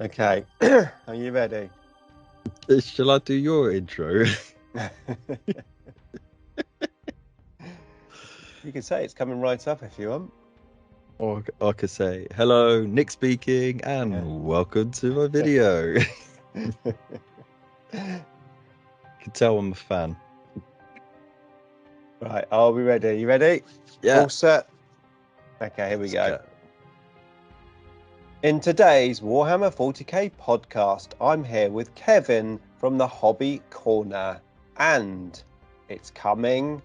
Okay, are you ready? Shall I do your intro? You can say it's coming right up if you want. Or I could say, hello, Nick speaking, Yeah. and welcome to my video. You can tell I'm a fan. Right, are we ready? You ready? Yeah. All set? Okay, here we Let's go. go. In today's Warhammer 40k podcast, I'm here with Kevin from the Hobby Corner, and it's coming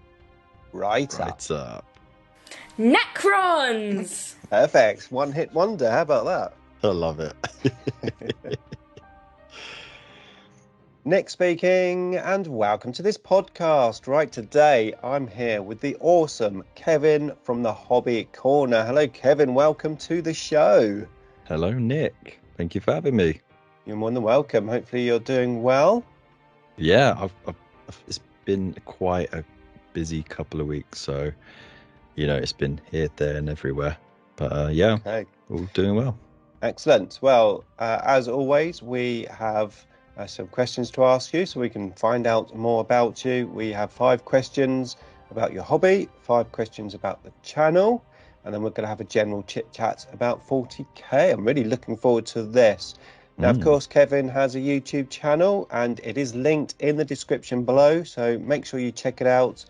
right up. Right up. Necrons! Perfect. One hit wonder. How about that? I love it. Nick speaking, and welcome to this podcast. Right, today I'm here with the awesome Kevin from the Hobby Corner. Hello, Kevin. Welcome to the show. Hello, Nick. Thank you for having me. You're more than welcome. Hopefully you're doing well. Yeah, it's been quite a busy couple of weeks, so it's been here, there, and everywhere. But yeah, Okay. all doing well. Excellent. Well, as always, we have some questions to ask you so we can find out more about you. We have 5 questions about your hobby, 5 questions about the channel, and then we're going to have a general chit chat about 40k. I'm really looking forward to this. Now, of course, Kevin has a YouTube channel and it is linked in the description below, so make sure you check it out.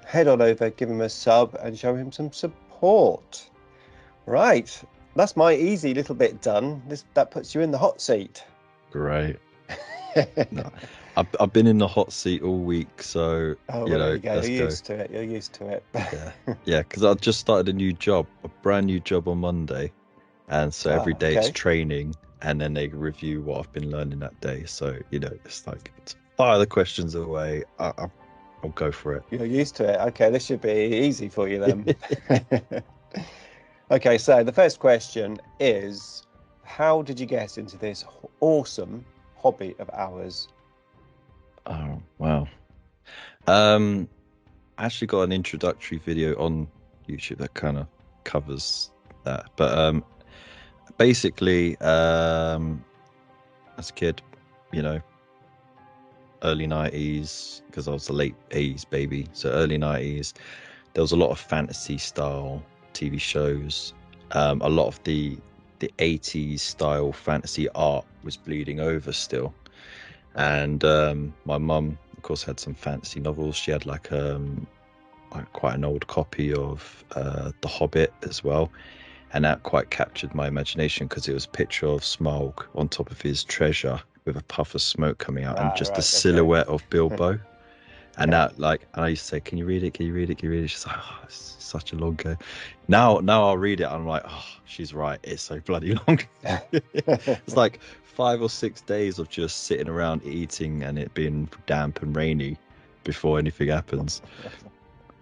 Head on over, give him a sub and show him some support. Right, that's my easy little bit done. That puts you in the hot seat. Great. No, I've been in the hot seat all week, so there you go. You're used to it. You're used to it. yeah, because I just started a brand new job on Monday, and so every day it's training, and then they review what I've been learning that day. So it's like fire the questions away. I'll go for it. You're used to it. Okay, this should be easy for you then. Okay, so the first question is, how did you get into this awesome hobby of ours? Oh, wow. I actually got an introductory video on YouTube that kind of covers that. But basically, as a kid, early 90s, because I was a late 80s baby, so early 90s, there was a lot of fantasy style TV shows. A lot of the 80s style fantasy art was bleeding over still. And my mum, of course, had some fantasy novels. She had like quite an old copy of The Hobbit as well, and that quite captured my imagination because it was a picture of Smaug on top of his treasure with a puff of smoke coming out and just a silhouette of Bilbo. And that, and I used to say, "Can you read it? Can you read it? Can you read it?" She's like, "Oh, it's such a long go." Now I'll read it. And I'm like, "Oh, she's right. It's so bloody long." It's like 5 or 6 days of just sitting around eating and it being damp and rainy before anything happens.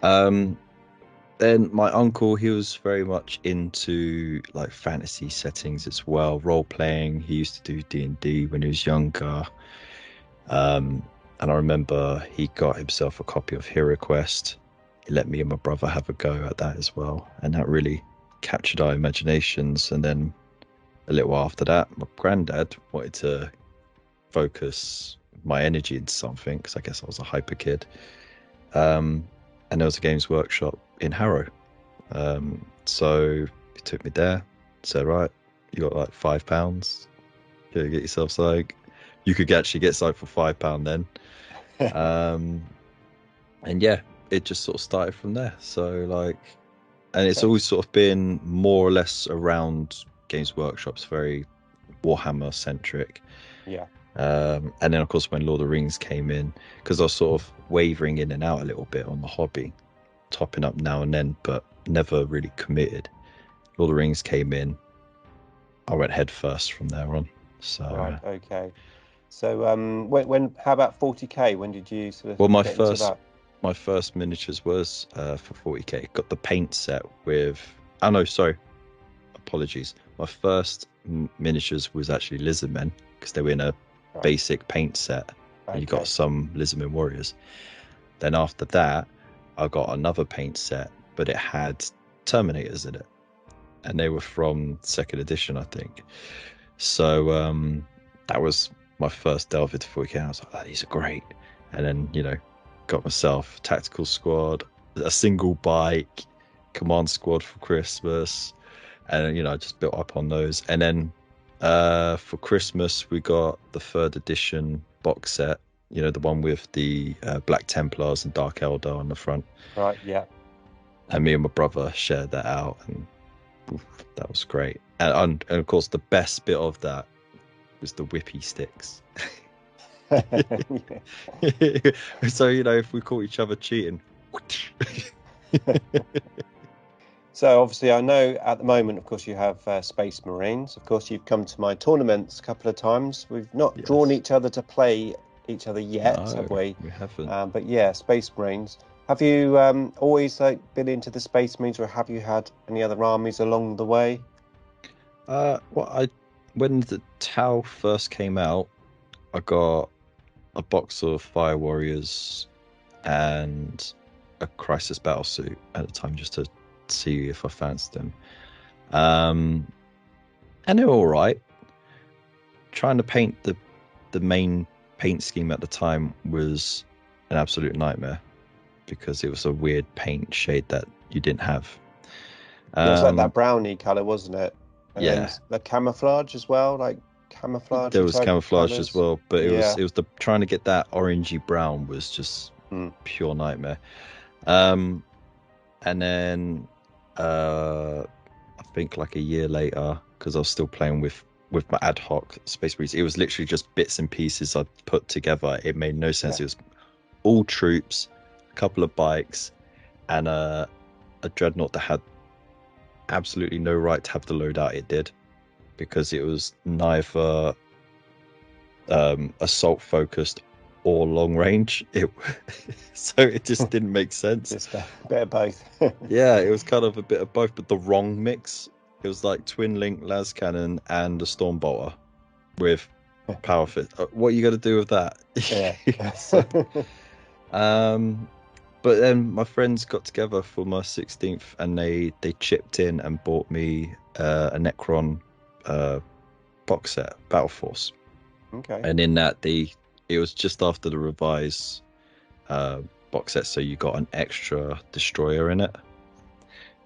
Then my uncle, he was very much into like fantasy settings as well, role playing. He used to do D&D when he was younger. And I remember he got himself a copy of Hero Quest. He let me and my brother have a go at that as well. And that really captured our imaginations. And then a little while after that, my granddad wanted to focus my energy into something, because I guess I was a hyper kid. And there was a Games Workshop in Harrow. So he took me there, said, right, you got like £5. Go get yourself something. You could actually get something for £5 then. And yeah, it just sort of started from there. So and it's always sort of been more or less around Games Workshop's very Warhammer centric. Yeah. And then of course when Lord of the Rings came in, because I was sort of wavering in and out a little bit on the hobby, topping up now and then, but never really committed. Lord of the Rings came in, I went head first from there on. So right, okay. So when how about 40k? When did you sort of well, my first miniatures was for 40k. Got the paint set with apologies, my first miniatures was actually Lizardmen, because they were in a basic paint set. And you got some Lizardmen warriors. Then after that I got another paint set, but it had Terminators in it, and they were from 2nd edition, I think. So that was my first delve into 40k. I was like, oh, these are great. And then, got myself tactical squad, a single bike, command squad for Christmas. And, I just built up on those. And then for Christmas, we got the 3rd edition box set, the one with the Black Templars and Dark Eldar on the front. Right, yeah. And me and my brother shared that out, and that was great. And of course, the best bit of that was the whippy sticks. So, if we caught each other cheating. So obviously I know at the moment, of course, you have Space Marines. Of course, you've come to my tournaments a couple of times. We've not drawn each other to play each other yet, have we? We haven't. But yeah, Space Marines. Have you always been into the Space Marines, or have you had any other armies along the way? When the Tau first came out, I got a box of Fire Warriors and a Crisis Battlesuit at the time, just to see if I fancied them. And they were all right. Trying to paint the main paint scheme at the time was an absolute nightmare, because it was a weird paint shade that you didn't have. It was like that brownie colour, wasn't it? And yeah. The camouflage as well, like camouflage. There was camouflage colours as well, but it was the trying to get that orangey brown was just pure nightmare. And then I think like a year later, because I was still playing with my ad hoc Space Marines, it was literally just bits and pieces I put together. It made no sense. It was all troops, a couple of bikes, and a dreadnought that had absolutely no right to have the loadout it did, because it was neither assault focused or long range. So it just didn't make sense. Just a bit of both. Yeah, it was kind of a bit of both, but the wrong mix. It was like twin link las cannon and a storm bolter with power fit. What are you going to do with that? Yeah. So, but then my friends got together for my 16th, and they chipped in and bought me a Necron box set, Battle Force. Okay. And in that, it was just after the revised box set, so you got an extra destroyer in it.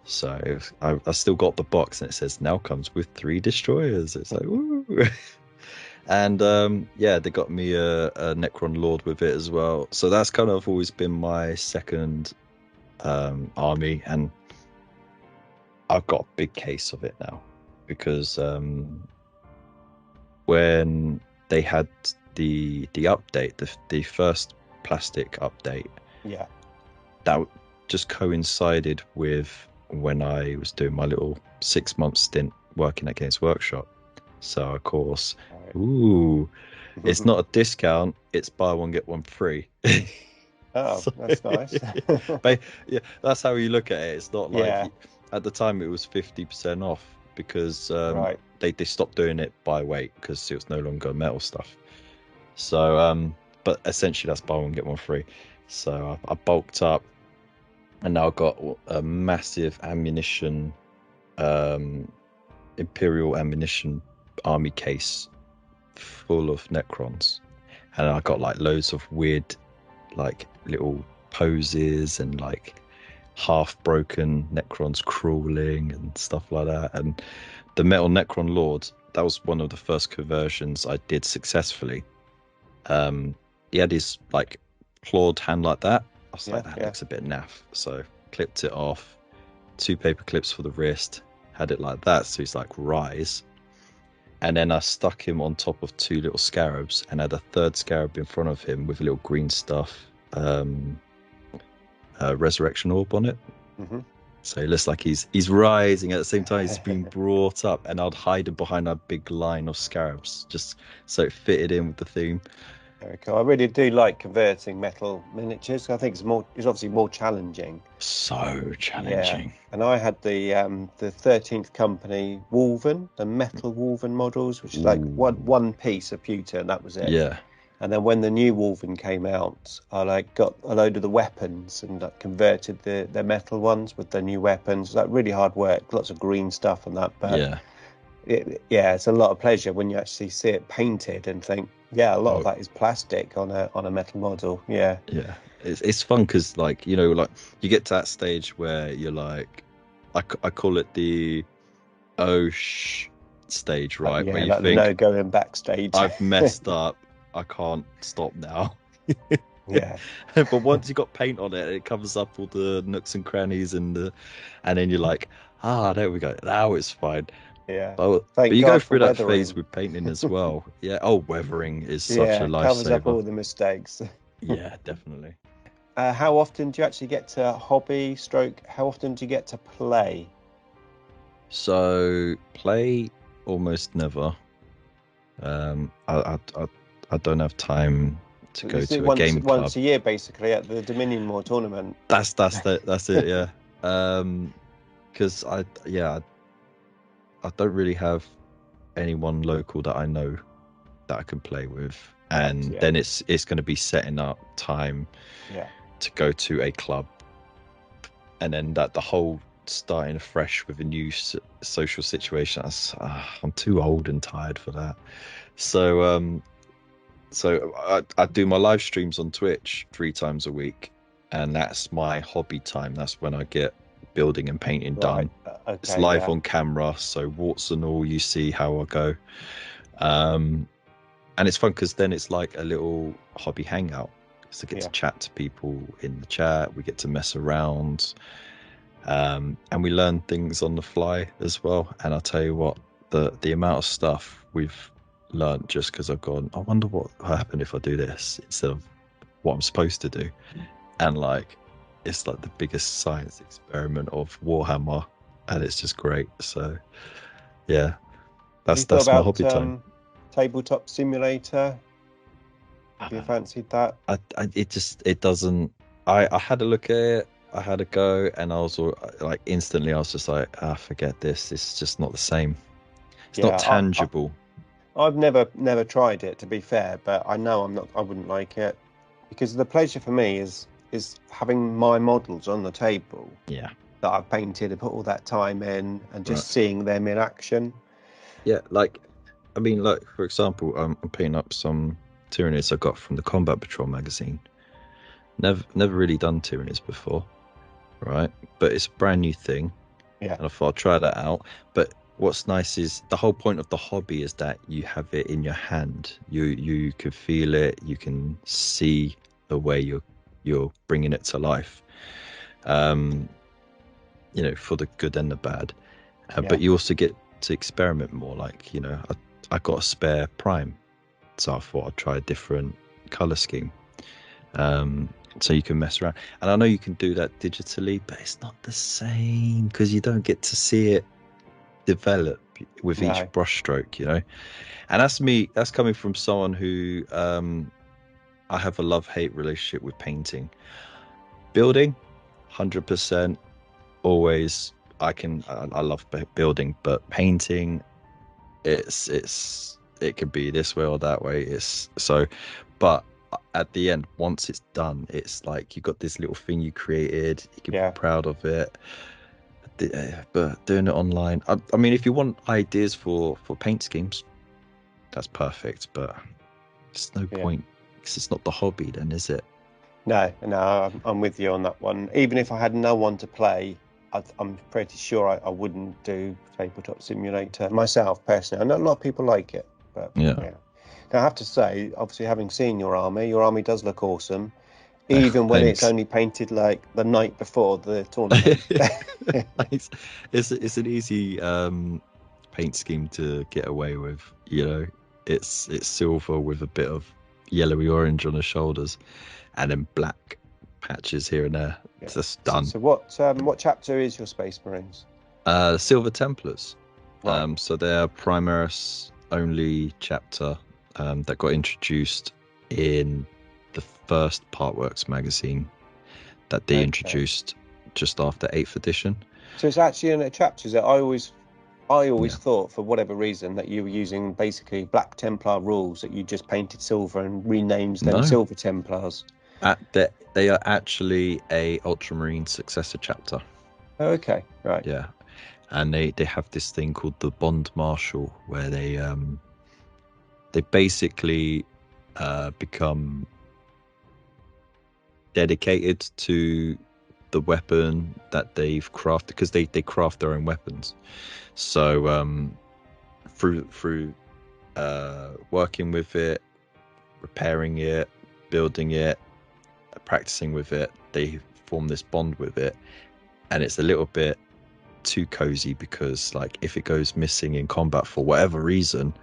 So I still got the box, and it says now comes with 3 destroyers. It's like, woo! And they got me a Necron Lord with it as well. So that's kind of always been my second army, and I've got a big case of it now, because when they had the update, the first plastic update, that just coincided with when I was doing my little 6-month stint working at Games Workshop. So of course, it's not a discount, it's buy one get one free. Oh, that's nice. But yeah, that's how you look at it. It's not like at the time it was 50% off, because they stopped doing it by weight because it was no longer metal stuff. So but essentially that's buy one get one free. So I bulked up, and now I've got a massive ammunition, Imperial ammunition army case full of Necrons, and I got like loads of weird like little poses and like half broken Necrons crawling and stuff like that. And the metal Necron Lord, that was one of the first conversions I did successfully. He had his like clawed hand like that. I was like, that looks a bit naff, so clipped it off, 2 paper clips for the wrist, had it like that, so he's like rise. And then I stuck him on top of 2 little scarabs, and had a 3rd scarab in front of him with a little green stuff resurrection orb on it. So it looks like he's rising at the same time he's being brought up, and I'd hide him behind a big line of scarabs just so it fitted in with the theme. Very cool. I really do like converting metal miniatures. I think it's obviously more challenging. So challenging. Yeah. And I had the 13th Company Wolven, the metal Wolven models, which is like one piece of pewter, and that was it. Yeah. And then when the new Wolven came out, I got a load of the weapons and converted the metal ones with the new weapons. Like really hard work, lots of green stuff and that. But It's a lot of pleasure when you actually see it painted and think, yeah, a lot of Oh, that is plastic on a metal model. Yeah, yeah, it's fun because like you know like you get to that stage where you're like, I call it the oh sh stage, right? Where yeah, you like the think no going backstage. I've messed up, I can't stop now. Yeah, But once you got paint on it, it covers up all the nooks and crannies and then you're like, ah, there we go. Now it's fine. yeah. But Thank you go God for through that phase weathering. with painting as well. Yeah. Oh, weathering is such a Yeah, covers up lifesaver. all the mistakes. Yeah, definitely. How often do you actually get to hobby stroke? How often do you get to play? So play almost never. I don't have time to go Is it to a game club. once a year basically at the Dominion War tournament? That's it. Yeah. Because I don't really have anyone local that I know that I can play with, Right, and yeah, then it's going to be setting up time yeah, to go to a club, and then that the whole starting afresh with a new social situation. I'm too old and tired for that. So I do my live streams on Twitch 3 times a week, and that's my hobby time. That's when I get building and painting right. done. It's Okay, live yeah, on camera, so warts and all, you see how I go. Um, and it's fun because then it's like a little hobby hangout. So I get to yeah, chat to people in the chat. We get to mess around, and we learn things on the fly as well. And I'll tell you what, the amount of stuff we've learned just because I've gone, I wonder what will happen if I do this instead of what I'm supposed to do. And like, it's like the biggest science experiment of Warhammer, and it's just great. So yeah, Have you thought that's my about hobby time. Tabletop Simulator? Have you fancied that? It doesn't. I had a look at it. I had a go, and I was like instantly. I was just like, forget this. It's just not the same. It's not Yeah, tangible. I've never tried it to be fair, but I know I wouldn't like it because the pleasure for me is having my models on the table Yeah. that I've painted and put all that time in and just Right. seeing them in action. Yeah. Like, I mean, like for example, I'm painting up some Tyranids I got from the Combat Patrol magazine. Never really done Tyranids before, right? But it's a brand new thing, Yeah, and I thought I'd try that out. But what's nice is the whole point of the hobby is that you have it in your hand. You can feel it. You can see the way you're bringing it to life. Um, for the good and the bad. yeah, But you also get to experiment more. Like I got a spare prime, so I thought I'd try a different color scheme. So you can mess around, and I know you can do that digitally, but it's not the same because you don't get to see it develop with each no, brushstroke, and that's coming from someone who I have a love-hate relationship with painting. Building 100% always. I love building, but painting, it could be this way or that way. But at the end, once it's done, it's like you got this little thing you created, you can be yeah, proud of it. But doing it online, I mean, if you want ideas for paint schemes, that's perfect. But it's no yeah. point because it's not the hobby, then, is it? No, I'm with you on that one. Even if I had no one to play, I'm pretty sure I wouldn't do Tabletop Simulator myself personally. I know a lot of people like it, but Yeah. yeah. Now, I have to say, obviously, having seen your army does look awesome, even when it's Thanks. only painted like the night before the tournament. It's an easy paint scheme to get away with. It's silver with a bit of yellowy orange on the shoulders, and then black patches here and there. Yeah. It's just done. So what chapter is your Space Marines? Silver Templars. Right. So they're Primaris only chapter that got introduced in the first Partworks magazine that they introduced just after 8th edition. So it's actually in a chapter that I always Yeah. thought, for whatever reason, that you were using basically Black Templar rules, that you just painted silver and renamed them No. Silver Templars. They are actually a Ultramarine successor chapter. Oh, okay, right. Yeah. and they have this thing called the Bond Marshal, where they basically become dedicated to the weapon that they've crafted, because they craft their own weapons. So through working with it, repairing it, building it, practicing with it, they form this bond with it, and it's a little bit too cozy, because like if it goes missing in combat for whatever reason,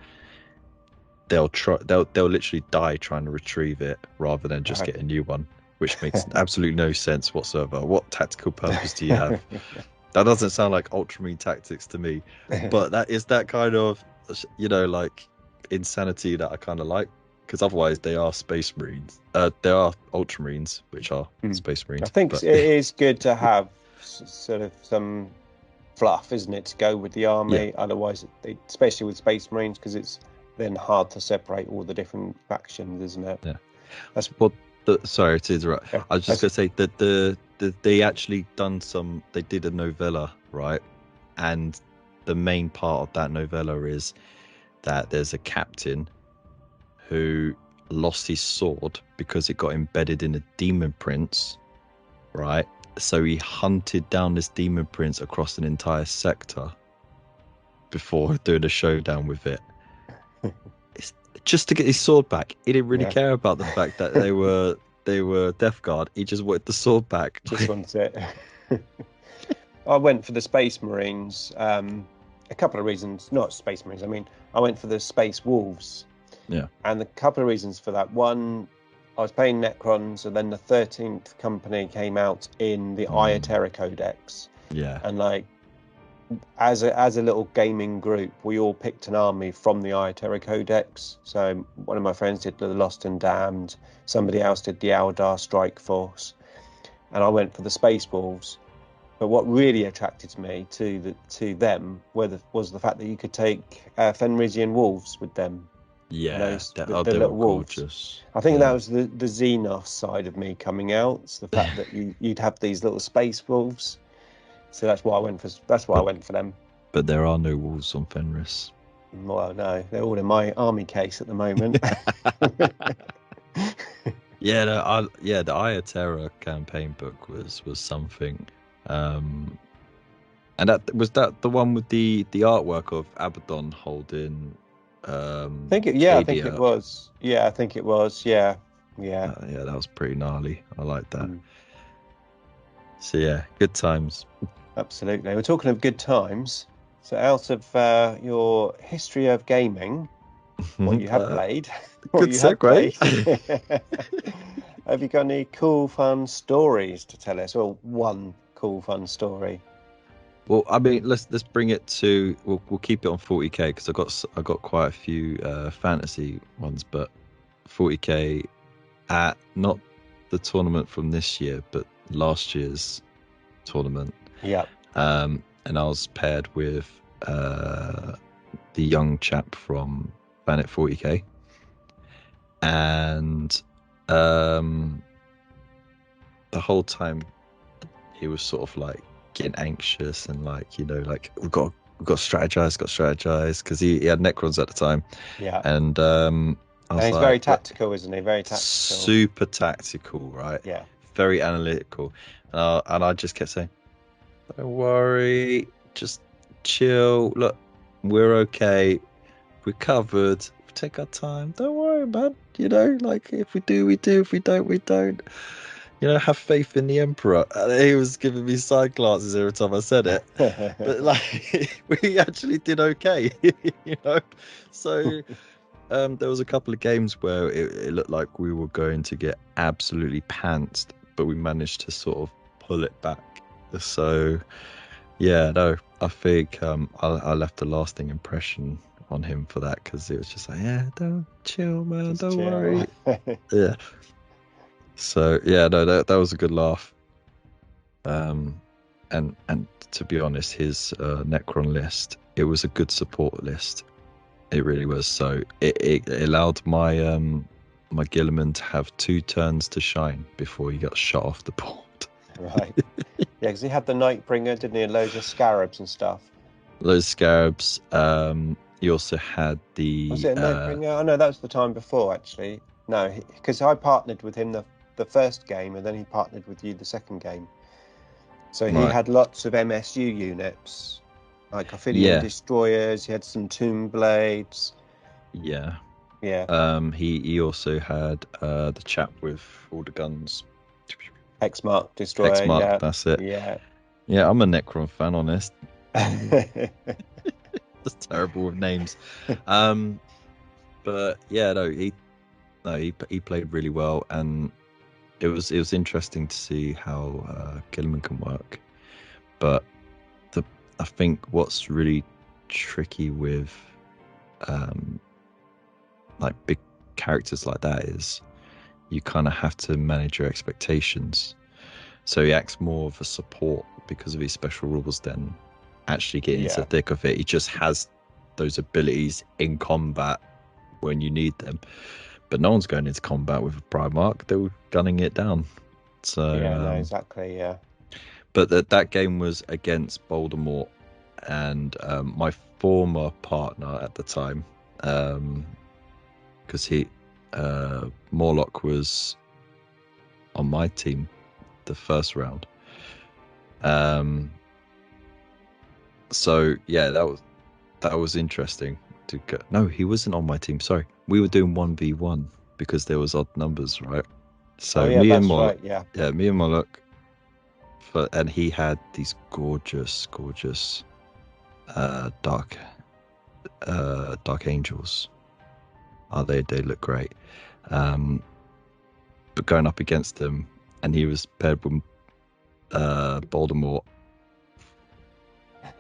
they'll literally die trying to retrieve it rather than just get a new one, which makes absolutely no sense whatsoever. What tactical purpose do you have? That doesn't sound like Ultramarine tactics to me, but that is that kind of, like insanity that I kind of like, because otherwise they are Space Marines. They are Ultramarines, which are Space Marines. I think it is good to have sort of some fluff, isn't it, to go with the army? Yeah. Otherwise, especially with Space Marines, because it's then hard to separate all the different factions, isn't it? Yeah. Sorry to interrupt. I was just going to say that they actually they did a novella, right? And the main part of that novella is that there's a captain who lost his sword because it got embedded in a demon prince, right? So he hunted down this demon prince across an entire sector before doing a showdown with it. It's just to get his sword back. He didn't really care about the fact that they were Death Guard. He just wanted the sword back. Just wants it. I went for the Space Marines. A couple of reasons. Not Space Marines. I mean, I went for the Space Wolves. Yeah. And a couple of reasons for that. One, I was playing Necrons, and then the 13th Company came out in the IDICBeer Codex. Yeah. And like, as a little gaming group, we all picked an army from the IDICBeer Codex. So one of my friends did the Lost and Damned. Somebody else did the Eldar Strike Force. And I went for the Space Wolves. But what really attracted me to them was the fact that you could take Fenrisian wolves with them. Yeah, the little wolves. Gorgeous. I think that was the Xenos side of me coming out. It's the fact that you'd have these little space wolves. So that's why I went for them. But there are no wolves on Fenris. Well, no, they're all in my army case at the moment. The IDICBeer campaign book was something. And that was the one with the artwork of Abaddon holding. I think it was. Yeah, I think it was. Yeah. That was pretty gnarly. I like that. So yeah, good times. Absolutely. We're talking of good times. So out of your history of gaming, what you have played, good segue. Have you got any cool, fun stories to tell us? Or one cool, fun story? Well, I mean, let's bring it to. We'll keep it on 40k, because I got quite a few fantasy ones, but 40k at not the tournament from this year, but last year's tournament. Yeah. And I was paired with the young chap from Planet 40k, and the whole time he was sort of like getting anxious and like, we've got to strategize, because he had Necrons at the time. Yeah. And he's very tactical, isn't he? Very tactical. Super tactical, right? Yeah. Very analytical. And I just kept saying, don't worry, just chill. Look, we're okay. We're covered. We take our time. Don't worry, man. Like, if we do, we do. If we don't, we don't. Have faith in the Emperor. And he was giving me side glances every time I said it. But like, we actually did okay, So there was a couple of games where it looked like we were going to get absolutely pantsed, but we managed to sort of pull it back. So yeah, no, I think I left a lasting impression on him for that, because it was just like, yeah, don't chill, man, just don't chill. Worry. Yeah. So yeah, no, that was a good laugh. And to be honest, his Necron list, it was a good support list. It really was. So it allowed my my Gilliman to have 2 turns to shine before he got shot off the board. Right. Yeah, because he had the Nightbringer, didn't he? And loads of scarabs and stuff. Those scarabs. You also had the Was it a Nightbringer? Oh no, that was the time before actually. No, because I partnered with him the first game, and then he partnered with you the second game. So he right. had lots of MSU units, like Ophidian Yeah, destroyers. He had some tomb blades. yeah. Yeah, He also had the chap with all the guns. Hexmark destroyer. Hexmark, Yeah, that's it. yeah. Yeah, I'm a Necron fan, honest. That's terrible with names. Um, but yeah, he played really well, and it was interesting to see how Gilliman can work. But I think what's really tricky with like big characters like that is you kind of have to manage your expectations. So he acts more of a support because of his special rules than actually getting into the thick of it. He just has those abilities in combat when you need them. But no one's going into combat with a Primarch. They were gunning it down. So Yeah, no, exactly. Yeah. but that game was against Voldemort and my former partner at the time, because Morlock was on my team the first round. So yeah, that was interesting to go. No, he wasn't on my team. Sorry, we were doing 1v1 because there was odd numbers, right? So Oh yeah, me and that's Morlock, right. Yeah. me and Morlock, and he had these gorgeous dark angels. Oh, they look great. But going up against him, and he was paired with Voldemort.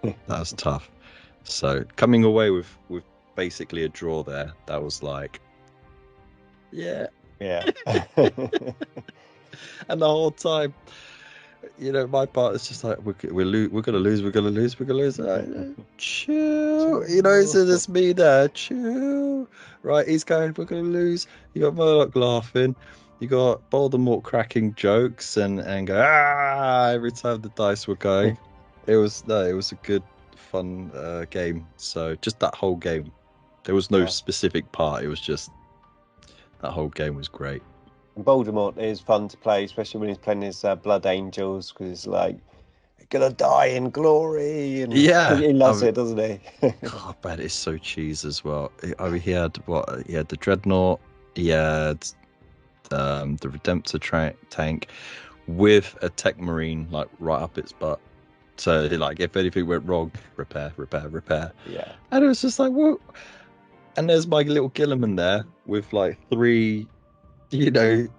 That was tough. So coming away with basically a draw there, that was like, yeah. Yeah. And the whole time, my part is just like, we're gonna lose. Like, chill. It's just me there. Chill. Right, he's going, we're gonna lose. You got Murdoch laughing. You got Voldemort cracking jokes and go every time the dice were going. It was a good, fun game. So just that whole game, there was no specific part. It was just that whole game was great. And Voldemort is fun to play, especially when he's playing his Blood Angels, because it's like, you're gonna die in glory, and Yeah, he loves it, doesn't he? God, man, it's so cheese as well. I mean, he had the Dreadnought, he had the Redemptor tank with a Tech Marine like right up its butt. So like, if anything went wrong, repair. Yeah. And it was just like, whoa. And there's my little Gilliman there with like 3,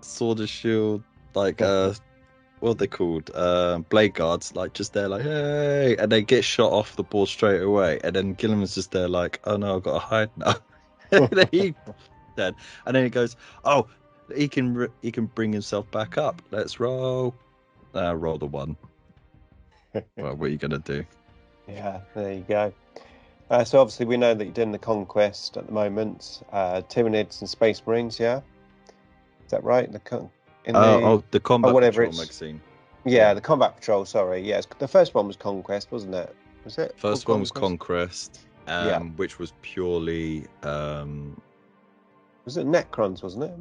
sword and shield, like what are they called? Blade guards, like just there, like, hey, and they get shot off the board straight away. And then Gilliman's just there, like, oh no, I've got to hide now. And then he dead. And then he goes, oh, he can bring himself back up. Let's roll. Roll the 1. Well, what are you gonna do? Yeah, there you go. So obviously we know that you're doing the Conquest at the moment, Tyranids and Space Marines, yeah? Is that right? The Combat Patrol magazine. Yeah, the Combat Patrol, sorry. Yes, the first one was Conquest, wasn't it? Was it? First one was Conquest, yeah. Which was purely... Was it Necrons, wasn't it?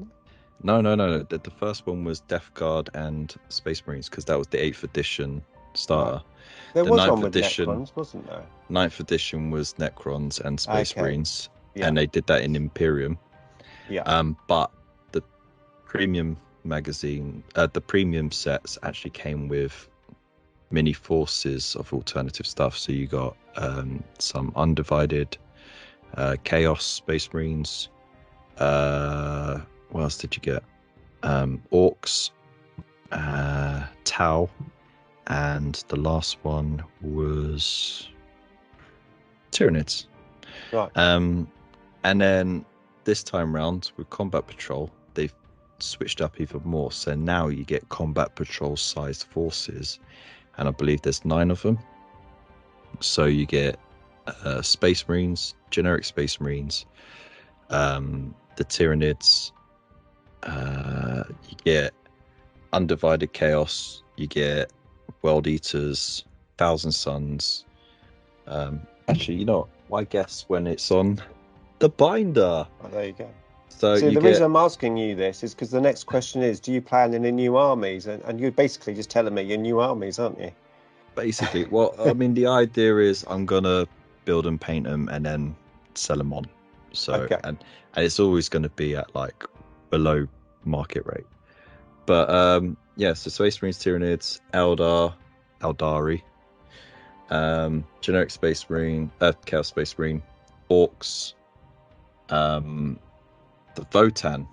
No. The first one was Death Guard and Space Marines, because that was the 8th edition starter. There was one with Necrons, wasn't there? 9th edition was Necrons and Space Marines, yeah. And they did that in Imperium. Yeah. But the premium magazine, the premium sets actually came with mini forces of alternative stuff. So you got some Undivided, Chaos Space Marines. What else did you get? Orcs, Tau. And the last one was Tyranids. Right. And then this time round with Combat Patrol, they've switched up even more. So now you get Combat Patrol-sized forces, and I believe there's 9 of them. So you get Space Marines, generic Space Marines, the Tyranids. You get Undivided Chaos. You get World Eaters, Thousand Suns, Actually, you know, I guess when it's on the binder. Oh, there you go. So See, you the get reason I'm asking you this is because the next question is, do you plan any new armies? And you're basically just telling me your new armies, aren't you? basically, well, I mean, the idea is I'm gonna build and paint them and then sell them on. So Okay. and it's always going to be at like below market rate. But yeah, so Space Marines, Tyranids, Eldari, generic Space Marine, Chaos Space Marine, Orcs, the Votan.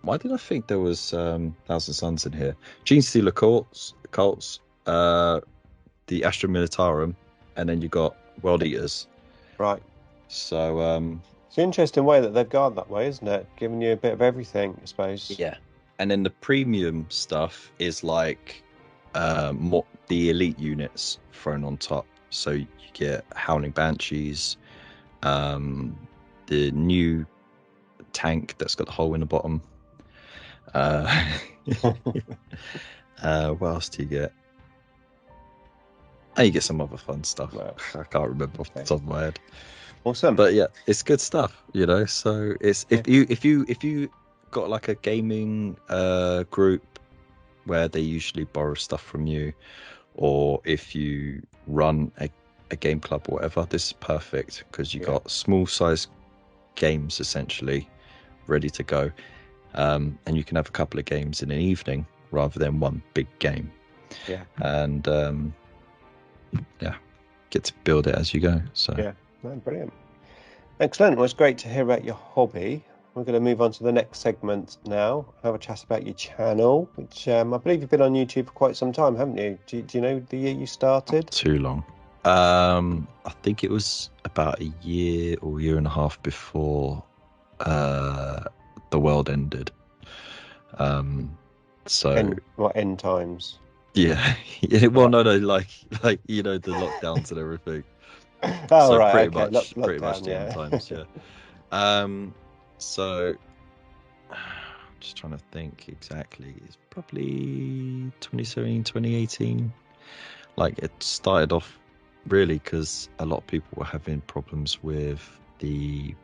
Why did I think there was Thousand Suns in here? Gene Stealer cults, the Astra Militarum, and then you got World Eaters. Right. So It's an interesting way that they've gone that way, isn't it? Giving you a bit of everything, I suppose. yeah, and then the premium stuff is like more the elite units thrown on top. So you get Howling Banshees, the new tank that's got the hole in the bottom. What else do you get? And you get some other fun stuff. Well, I can't remember off the top of my head. awesome. But yeah, it's good stuff, you know. So it's if you got like a gaming group where they usually borrow stuff from you, or if you run a game club or whatever, this is perfect because you got small size games essentially ready to go, and you can have a couple of games in an evening rather than one big game. Yeah. And yeah, get to build it as you go. So yeah, no, brilliant, excellent. Well, it's great to hear about your hobby. We're going to move on to the next segment now. Have a chat about your channel, which I believe you've been on YouTube for quite some time, haven't you? Do you know the year you started? Too long. I think it was about a year or year and a half before the world ended. So what end times? yeah, well, no, like you know, the lockdowns and everything. Oh, so right, pretty okay. much, Lockdown, pretty much the end times, yeah. So just trying to think exactly. It's probably 2017, 2018. Like it started off really because a lot of people were having problems with the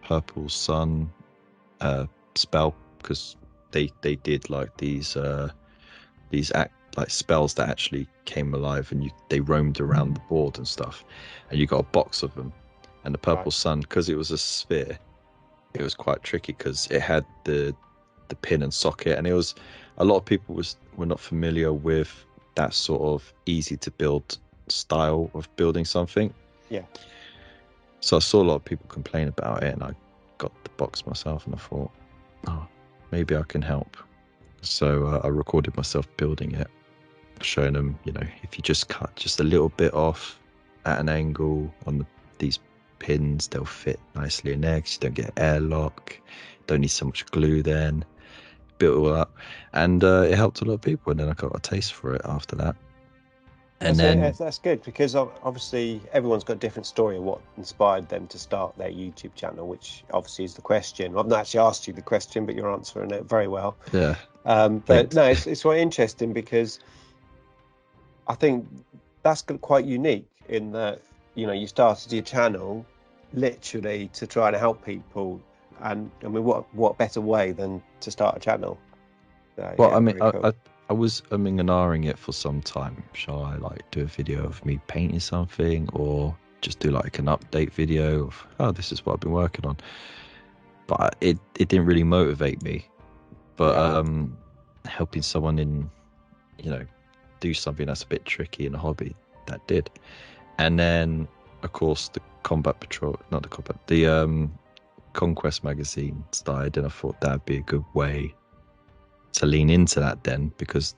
Purple Sun spell because they did like these like spells that actually came alive and they roamed around the board and stuff, and you got a box of them. And the Purple Sun, because it was a sphere, it was quite tricky because it had the pin and socket, and it was a lot of people were not familiar with that sort of easy to build style of building something. Yeah. So I saw a lot of people complain about it, and I got the box myself, and I thought, oh, maybe I can help. So I recorded myself building it, showing them, you know, if you just cut just a little bit off at an angle on these pins, they'll fit nicely in there because you don't get airlock, don't need so much glue then. Built it all up, and it helped a lot of people, and then I got a taste for it after that. And that's good because obviously everyone's got a different story of what inspired them to start their YouTube channel, which obviously is the question. I've not actually asked you the question, but you're answering it very well. Yeah. But thanks. no, it's quite interesting because I think that's quite unique in that, you know, you started your channel literally to try and help people, and I mean, what better way than to start a channel? Well, yeah, I mean, cool. I was umming and ahhing it for some time. Shall I like do a video of me painting something, or just do like an update video of, oh, this is what I've been working on? But it didn't really motivate me. But helping someone in, you know, do something that's a bit tricky in a hobby, that did. And then of course the Conquest magazine started, and I thought that'd be a good way to lean into that then, because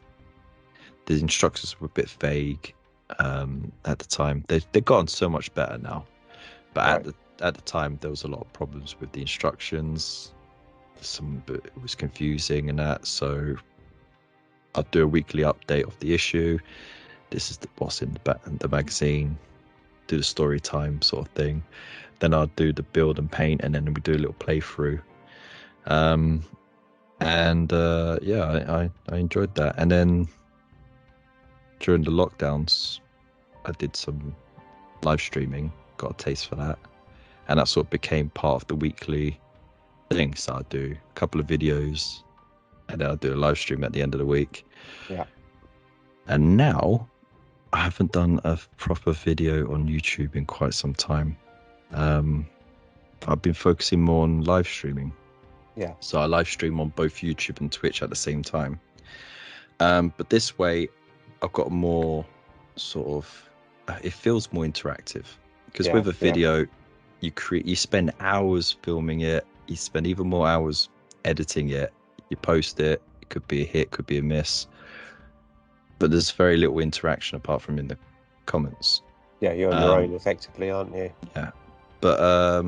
the instructions were a bit vague at the time. They've gotten so much better now, but at the time there was a lot of problems with the instructions. It was confusing and that, so I'd do a weekly update of the issue. This is what's in the magazine, do the story time sort of thing. Then I'd do the build and paint, and then we do a little playthrough. Yeah, I enjoyed that. And then during the lockdowns, I did some live streaming, got a taste for that, and that sort of became part of the weekly thing. So I do a couple of videos, and then I do a live stream at the end of the week. Yeah. And now I haven't done a proper video on YouTube in quite some time. I've been focusing more on live streaming. Yeah. So I live stream on both YouTube and Twitch at the same time. But this way, I've got more sort of, it feels more interactive. Because with a video, you spend hours filming it, you spend even more hours editing it, you post it, it could be a hit, could be a miss. But there's very little interaction apart from in the comments. Yeah, you're on your own effectively, aren't you? Yeah. But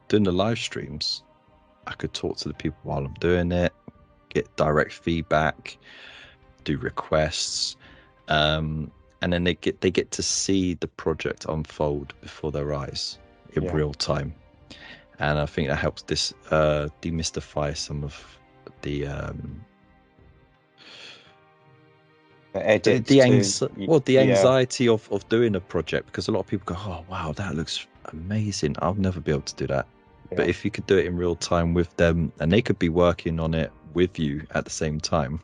doing the live streams, I could talk to the people while I'm doing it, get direct feedback, do requests, and then they get to see the project unfold before their eyes in real time. And I think that helps this demystify some of the anxiety of doing a project, because a lot of people go, oh wow, that looks amazing, I'll never be able to do that. But if you could do it in real time with them, and they could be working on it with you at the same time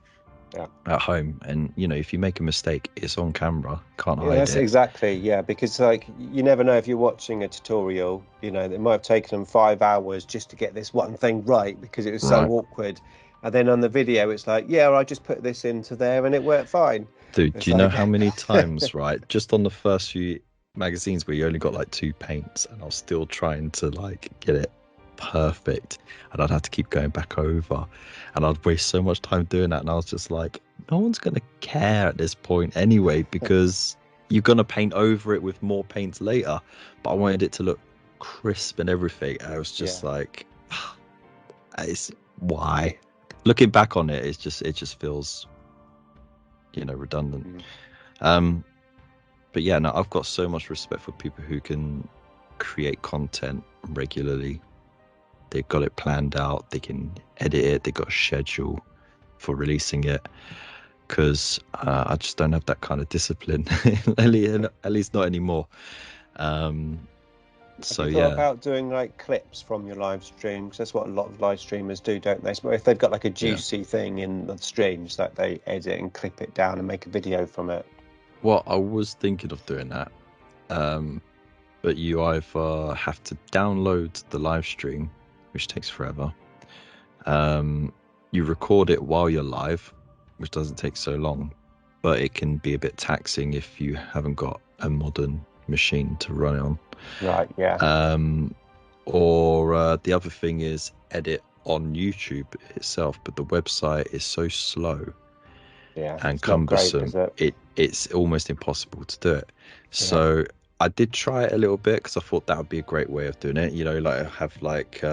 at home, and if you make a mistake, it's on camera, can't hide it. Exactly, because like you never know if you're watching a tutorial, it might have taken them 5 hours just to get this one thing right because it was so awkward. And then on the video, it's like, I just put this into there and it worked fine. Dude, do you know how many times, right? Just on the first few magazines where you only got like 2 paints, and I was still trying to like get it perfect, and I'd have to keep going back over, and I'd waste so much time doing that. And I was just like, no one's going to care at this point anyway, because you're going to paint over it with more paints later. But I wanted it to look crisp and everything. I was just like, it's why. Looking back on it, it just feels, redundant. But yeah, no, I've got so much respect for people who can create content regularly. They've got it planned out. They can edit it. They've got a schedule for releasing it. Because I just don't have that kind of discipline, at least not anymore. Have you thought about doing like clips from your live streams? That's what a lot of live streamers do, don't they? So if they've got like a juicy thing in the streams, that they edit and clip it down and make a video from it. Well, I was thinking of doing that, but you either have to download the live stream, which takes forever. You record it while you're live, which doesn't take so long, but it can be a bit taxing if you haven't got a modern machine to run it on. Right, yeah. Or the other thing is edit on YouTube itself, but the website is so slow and cumbersome. It's almost impossible to do it. So I did try it a little bit because I thought that would be a great way of doing it. Like have like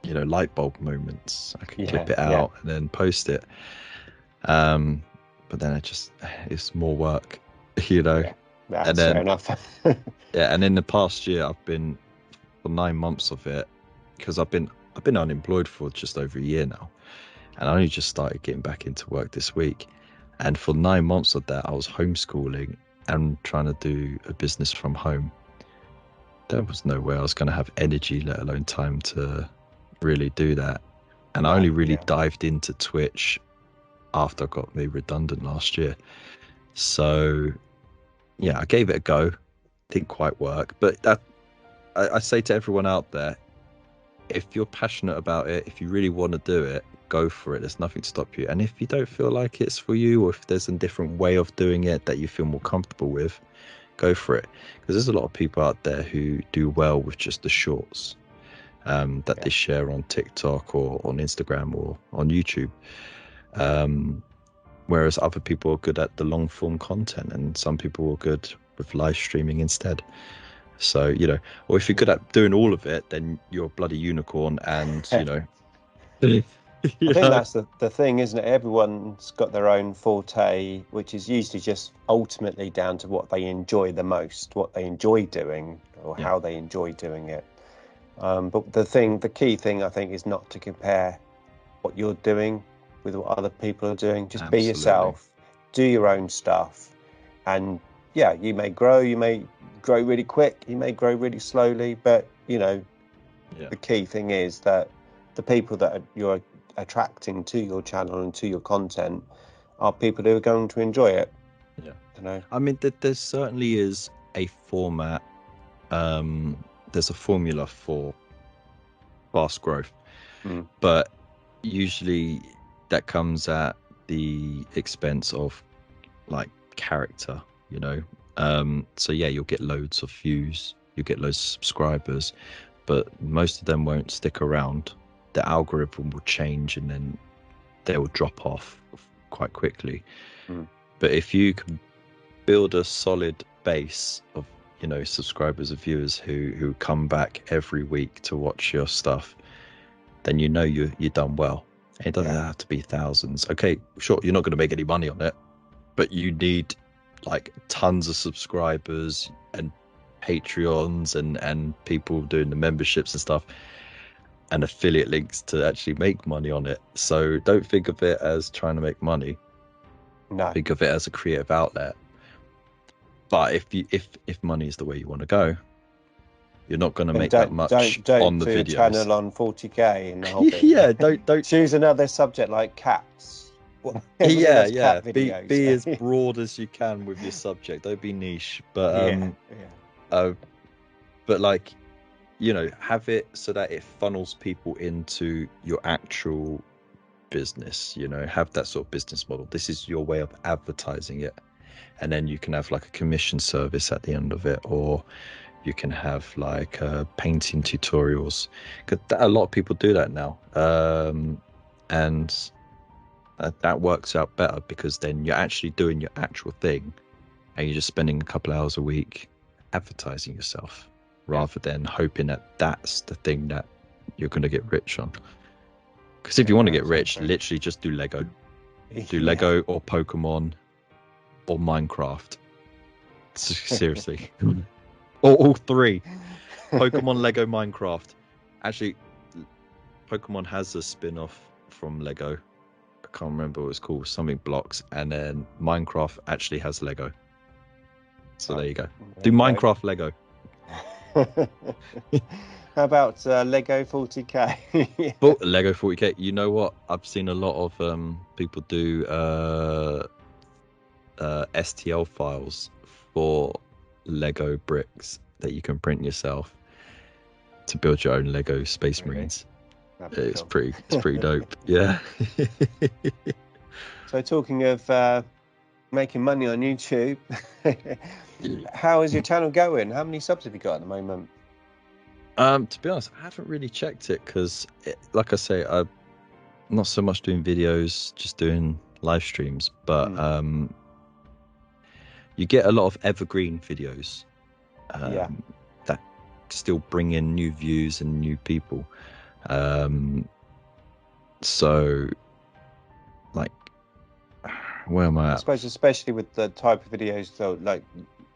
light bulb moments. I could clip it out and then post it. But then it's more work, That's and then, fair enough. and in the past year, I've been for 9 months of it, because I've been unemployed for just over a year now, and I only just started getting back into work this week. And for 9 months of that, I was homeschooling and trying to do a business from home. There was no way I was going to have energy, let alone time to really do that. And I only really dived into Twitch after I got made redundant last year. So I gave it a go. Didn't quite work, but I say to everyone out there, if you're passionate about it, if you really want to do it, go for it. There's nothing to stop you. And if you don't feel like it's for you, or if there's a different way of doing it that you feel more comfortable with, go for it. Because there's a lot of people out there who do well with just the shorts that they share on TikTok or on Instagram or on YouTube. Whereas other people are good at the long form content, and some people are good with live streaming instead. So, or if you're good at doing all of it, then you're a bloody unicorn. And, I think that's the thing, isn't it? Everyone's got their own forte, which is usually just ultimately down to what they enjoy the most, what they enjoy doing, or how they enjoy doing it. But the key thing, I think, is not to compare what you're doing with what other people are doing. Just be yourself, do your own stuff, and yeah, you may grow really quick, you may grow really slowly, but you know, the key thing is that the people that you're attracting to your channel and to your content are people who are going to enjoy it. Yeah, you know. I mean, there certainly is a format. There's a formula for fast growth, but usually that comes at the expense of like character, you know. So yeah, you'll get loads of views, you'll get loads of subscribers, but most of them won't stick around. The algorithm will change and then they will drop off quite quickly. But if you can build a solid base of, you know, subscribers or viewers who come back every week to watch your stuff, then you know you're done well. It doesn't have to be thousands. Okay, sure, you're not going to make any money on it, but you need like tons of subscribers and Patreons and people doing the memberships and stuff and affiliate links to actually make money on it. So don't think of it as trying to make money. No. Think of it as a creative outlet. But if money is the way you want to go, you're not going to make that much on the videos. Channel on 40k in the hobby. Yeah, don't choose another subject like cats. Yeah. Cat Be videos. as broad as you can with your subject. Don't be niche. But but like, you know, have it so that it funnels people into your actual business. You know, have that sort of business model. This is your way of advertising it, and then you can have like a commission service at the end of it, or you can have like painting tutorials. Because a lot of people do that now, and that works out better because then you're actually doing your actual thing, and you're just spending a couple hours a week advertising yourself, rather than hoping that that's the thing that you're going to get rich on. Because if you want to get rich, literally just do Lego. Do Lego or Pokemon or Minecraft. Seriously. Or all three. Pokemon, Lego, Minecraft. Actually, Pokemon has a spin-off from Lego. I can't remember what it's called. Something blocks. And then Minecraft actually has Lego. So there you go. Do Minecraft Lego. How about Lego 40k? But Lego 40k. You know what? I've seen a lot of people do STL files for Lego bricks that you can print yourself to build your own Lego Space Marines. It's cool. pretty dope. Yeah. So talking of making money on YouTube, how is your channel going? How many subs have you got at the moment? To be honest, I haven't really checked it because, like I say, I'm not so much doing videos, just doing live streams. But you get a lot of evergreen videos that still bring in new views and new people. So, like, where am I at? I suppose, especially with the type of videos, though, like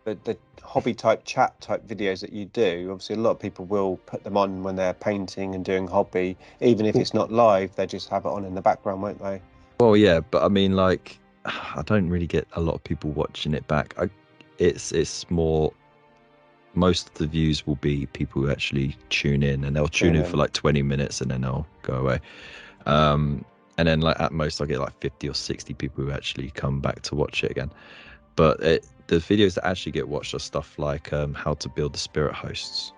the hobby type chat type videos that you do, obviously a lot of people will put them on when they're painting and doing hobby, even if it's not live, they just have it on in the background, won't they? Well, yeah, but I mean, like, I don't really get a lot of people watching it back. It's more, most of the views will be people who actually tune in, and they'll tune in for like 20 minutes and then they'll go away. And then like at most I get like 50 or 60 people who actually come back to watch it again. But the videos that actually get watched are stuff like how to build the spirit hosts,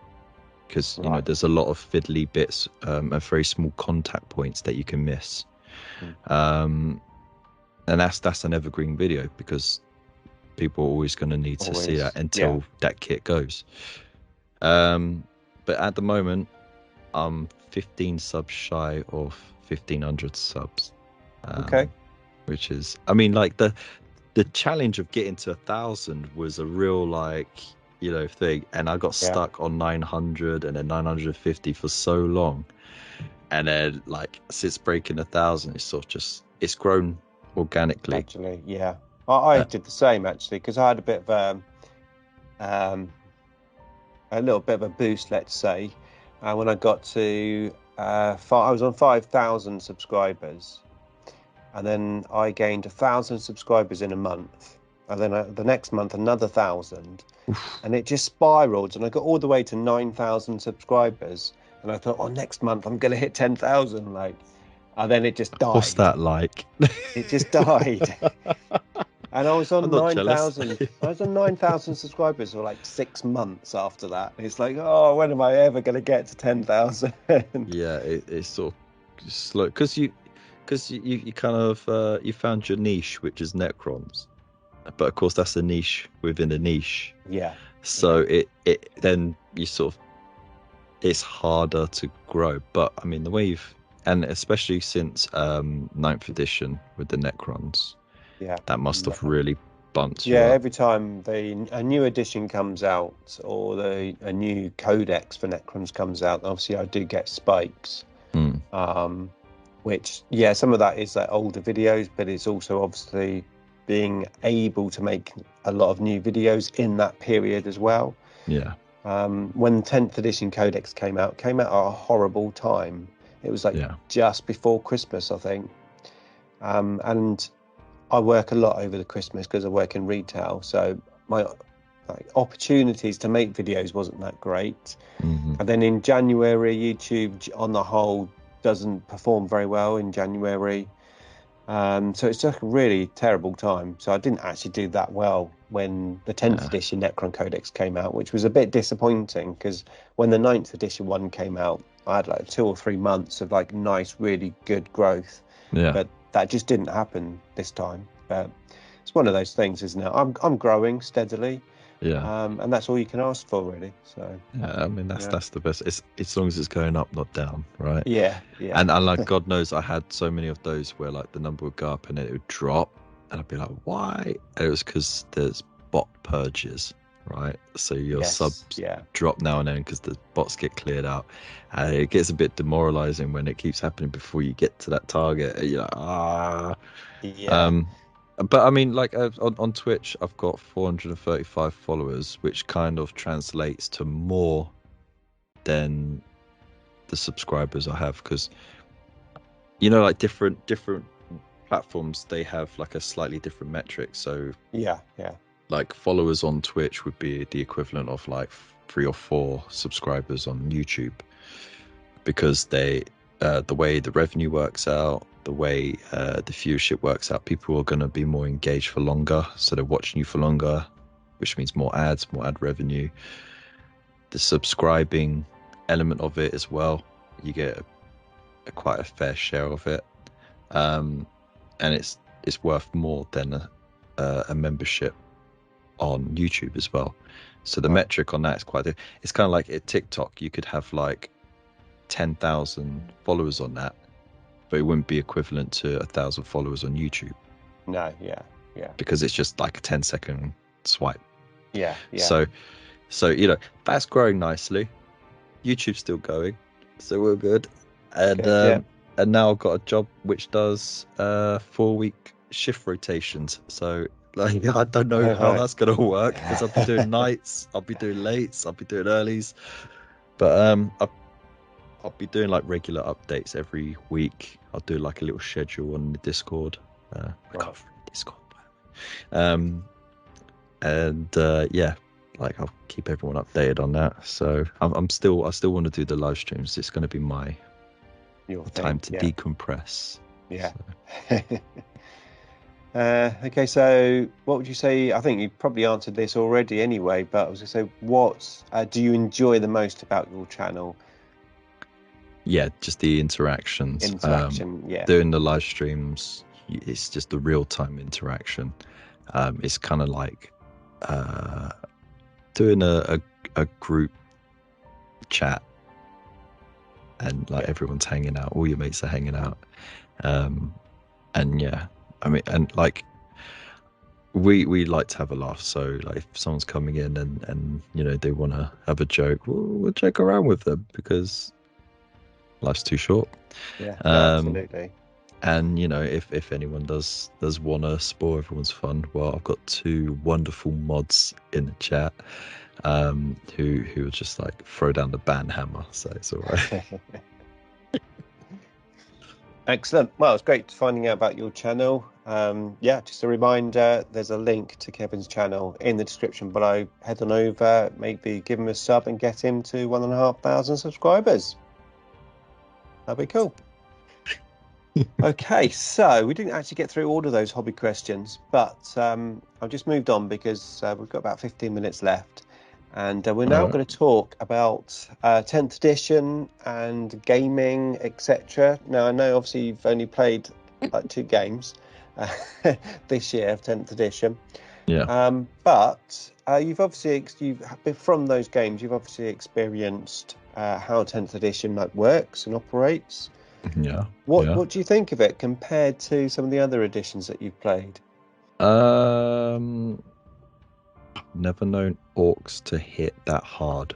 because you know there's a lot of fiddly bits and very small contact points that you can miss. And that's an evergreen video because people are always going to need to see that until that kit goes. But at the moment I'm 15 subs shy of 1500 subs. Which is, I mean, like the challenge of getting to 1,000 was a real, like, you know, thing, and I got stuck on 900 and then 950 for so long, and then like since breaking 1,000 it's sort of just, it's grown organically. Actually, yeah, I did the same actually, because I had a bit of a little bit of a boost, let's say, when I got to I was on 5,000 subscribers, and then I gained 1,000 subscribers in a month, and then the next month another 1,000, and it just spiraled, and I got all the way to 9,000 subscribers, and I thought, oh, next month I'm gonna hit 10,000, like, and then it just died. What's that like? It just died. And I was on I'm not 9,000. jealous. I was on 9,000 subscribers for like 6 months after that. It's like, oh, when am I ever going to get to 10,000? Yeah, it's sort of slow because you kind of you found your niche, which is Necrons, but of course that's a niche within a niche. Yeah. So it then you sort of, it's harder to grow. But I mean, the way and especially since 9th edition with the Necrons. Yeah, that must have really bumped you yeah, up. every time a new edition comes out or a new codex for Necrons comes out, obviously I do get spikes. Which, yeah, some of that is like older videos, but it's also obviously being able to make a lot of new videos in that period as well. Yeah. When 10th edition codex came out at a horrible time. It was like just before Christmas, I think. And I work a lot over the Christmas because I work in retail, so my opportunities to make videos wasn't that great. And then in January, YouTube on the whole doesn't perform very well in January, so it's just a really terrible time. So I didn't actually do that well when the 10th edition Necron Codex came out, which was a bit disappointing because when the 9th edition one came out, I had like 2 or 3 months of like nice, really good growth. But that just didn't happen this time. But it's one of those things, isn't it? I'm growing steadily, and that's all you can ask for, really. So I mean, that's the best. It's as long as it's going up, not down, right? Yeah. And like God knows, I had so many of those where like the number would go up and then it would drop, and I'd be like, why? And it was because there's bot purges, right? So your subs drop now and then because the bots get cleared out, and it gets a bit demoralizing when it keeps happening before you get to that target. And you're like, but I mean, like on Twitch, I've got 435 followers, which kind of translates to more than the subscribers I have, because like different platforms, they have like a slightly different metric. So like followers on Twitch would be the equivalent of like 3 or 4 subscribers on YouTube, because they the way the revenue works out, the way the viewership works out, people are going to be more engaged for longer, so they're watching you for longer, which means more ads, more ad revenue. The subscribing element of it as well, you get quite a fair share of it, and it's worth more than a membership on YouTube as well. So the metric on that is quite. It's kind of like at TikTok, you could have like 10,000 followers on that, but it wouldn't be equivalent to 1,000 followers on YouTube. No, because it's just like a 10-second swipe. Yeah. So that's growing nicely. YouTube's still going, so we're good. And and now I've got a job which does 4-week shift rotations. So like I don't know how that's gonna work, because I'll be doing nights, I'll be doing lates, I'll be doing earlies, but I'll be doing like regular updates every week. I'll do like a little schedule on the Discord. I can't find Discord, by the way. Like I'll keep everyone updated on that. So I still want to do the live streams. It's going to be my time to decompress. Yeah. So. Okay, so what would you say? I think you probably answered this already anyway, but I was going to say, what do you enjoy the most about your channel? Yeah, just the interactions. Doing the live streams, it's just the real-time interaction. It's kind of like doing a group chat, and like everyone's hanging out, all your mates are hanging out, and I mean, and like we like to have a laugh. So like if someone's coming in and they want to have a joke, we'll joke around with them, because life's too short. Absolutely. And if anyone does want to spoil everyone's fun, well, I've got 2 wonderful mods in the chat who will just like throw down the ban hammer, so it's all right. Excellent. Well, it's great finding out about your channel. Yeah, just a reminder, there's a link to Kevin's channel in the description below. Head on over, maybe give him a sub and get him to 1,500 subscribers. That'd be cool. Okay, so we didn't actually get through all of those hobby questions, but I've just moved on because we've got about 15 minutes left. And we're now going to talk about 10th edition and gaming, etc. Now, I know obviously you've only played like 2 games this year of 10th edition. Yeah. But you've from those games, you've obviously experienced how 10th edition like works and operates. Yeah. What do you think of it compared to some of the other editions that you've played? Never known orcs to hit that hard.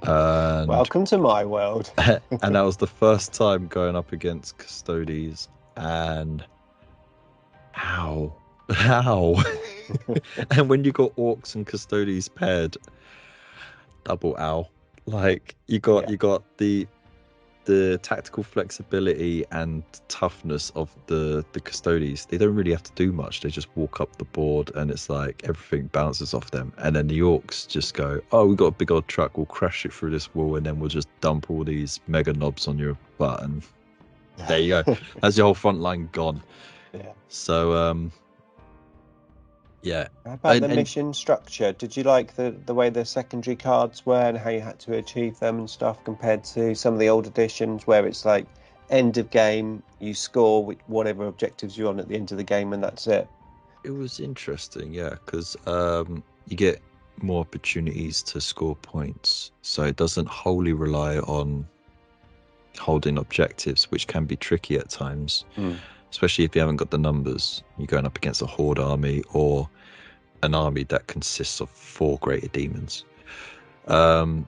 Welcome to my world. And that was the first time going up against Custodes, and how and when you got orcs and Custodes paired, double ow. Like you got the tactical flexibility and toughness of the Custodes. They don't really have to do much. They just walk up the board and it's like everything bounces off them. And then the orcs just go, oh, we've got a big old truck, we'll crash it through this wall and then we'll just dump all these mega knobs on your butt. And there you go. That's your whole front line gone. Yeah. So, yeah. How about the mission structure? Did you like the way the secondary cards were and how you had to achieve them and stuff compared to some of the old editions where it's like end of game, you score with whatever objectives you're on at the end of the game and that's it? It was interesting, yeah, because you get more opportunities to score points. So it doesn't wholly rely on holding objectives, which can be tricky at times. Especially if you haven't got the numbers. You're going up against a horde army or an army that consists of 4 greater demons, and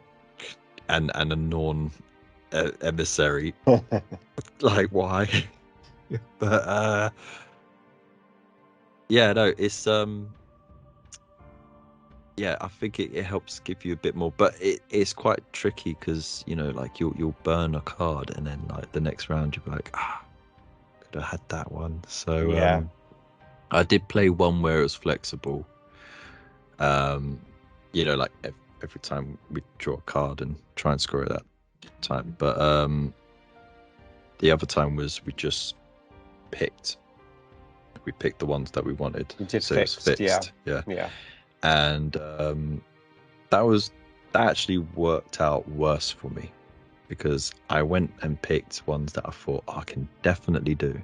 a Norn emissary. Like why? But yeah, no, it's yeah, I think it helps give you a bit more, but it's quite tricky because like you'll burn a card and then like the next round you'll be like, I had that one. So yeah. I did play one where it was flexible. Like every time we draw a card and try and score it that time. But the other time was we just picked the ones that we wanted. You did so fixed, it was fixed. Yeah. And that actually worked out worse for me. Because I went and picked ones that I thought I can definitely do.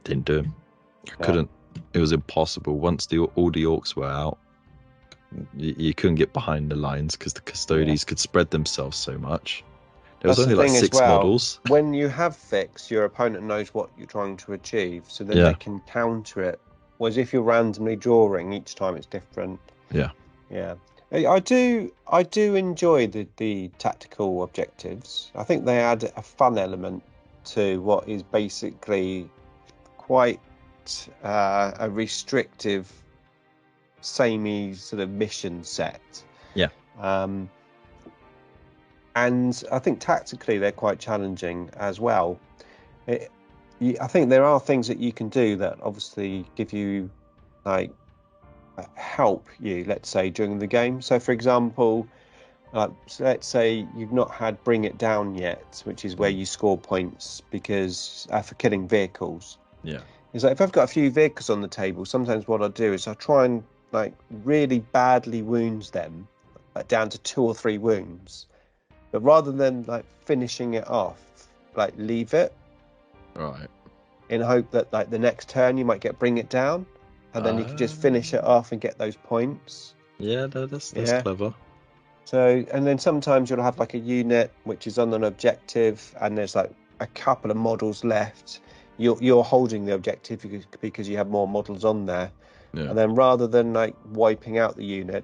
Didn't do them. I couldn't. It was impossible. Once all the orcs were out, you couldn't get behind the lines because the Custodes could spread themselves so much. There was only like 6 models. When you have fixed, your opponent knows what you're trying to achieve, so then they can counter it. Whereas if you're randomly drawing, each time it's different. Yeah. I do enjoy the tactical objectives. I think they add a fun element to what is basically quite a restrictive, samey sort of mission set. Yeah. And I think tactically they're quite challenging as well. I think there are things that you can do that obviously give you like help you, let's say, during the game. So for example, let's say you've not had Bring It Down yet, which is where you score points because for killing vehicles. Yeah. It's like if I've got a few vehicles on the table, sometimes what I'll do is I'll try and like really badly wound them, like down to 2 or 3 wounds. But rather than like finishing it off, like leave it. Right. In hope that like the next turn you might get Bring It Down. And then you can just finish it off and get those points. Yeah, that's clever. So, and then sometimes you'll have like a unit which is on an objective, and there's like a couple of models left. You're holding the objective because you have more models on there. Yeah. And then rather than like wiping out the unit,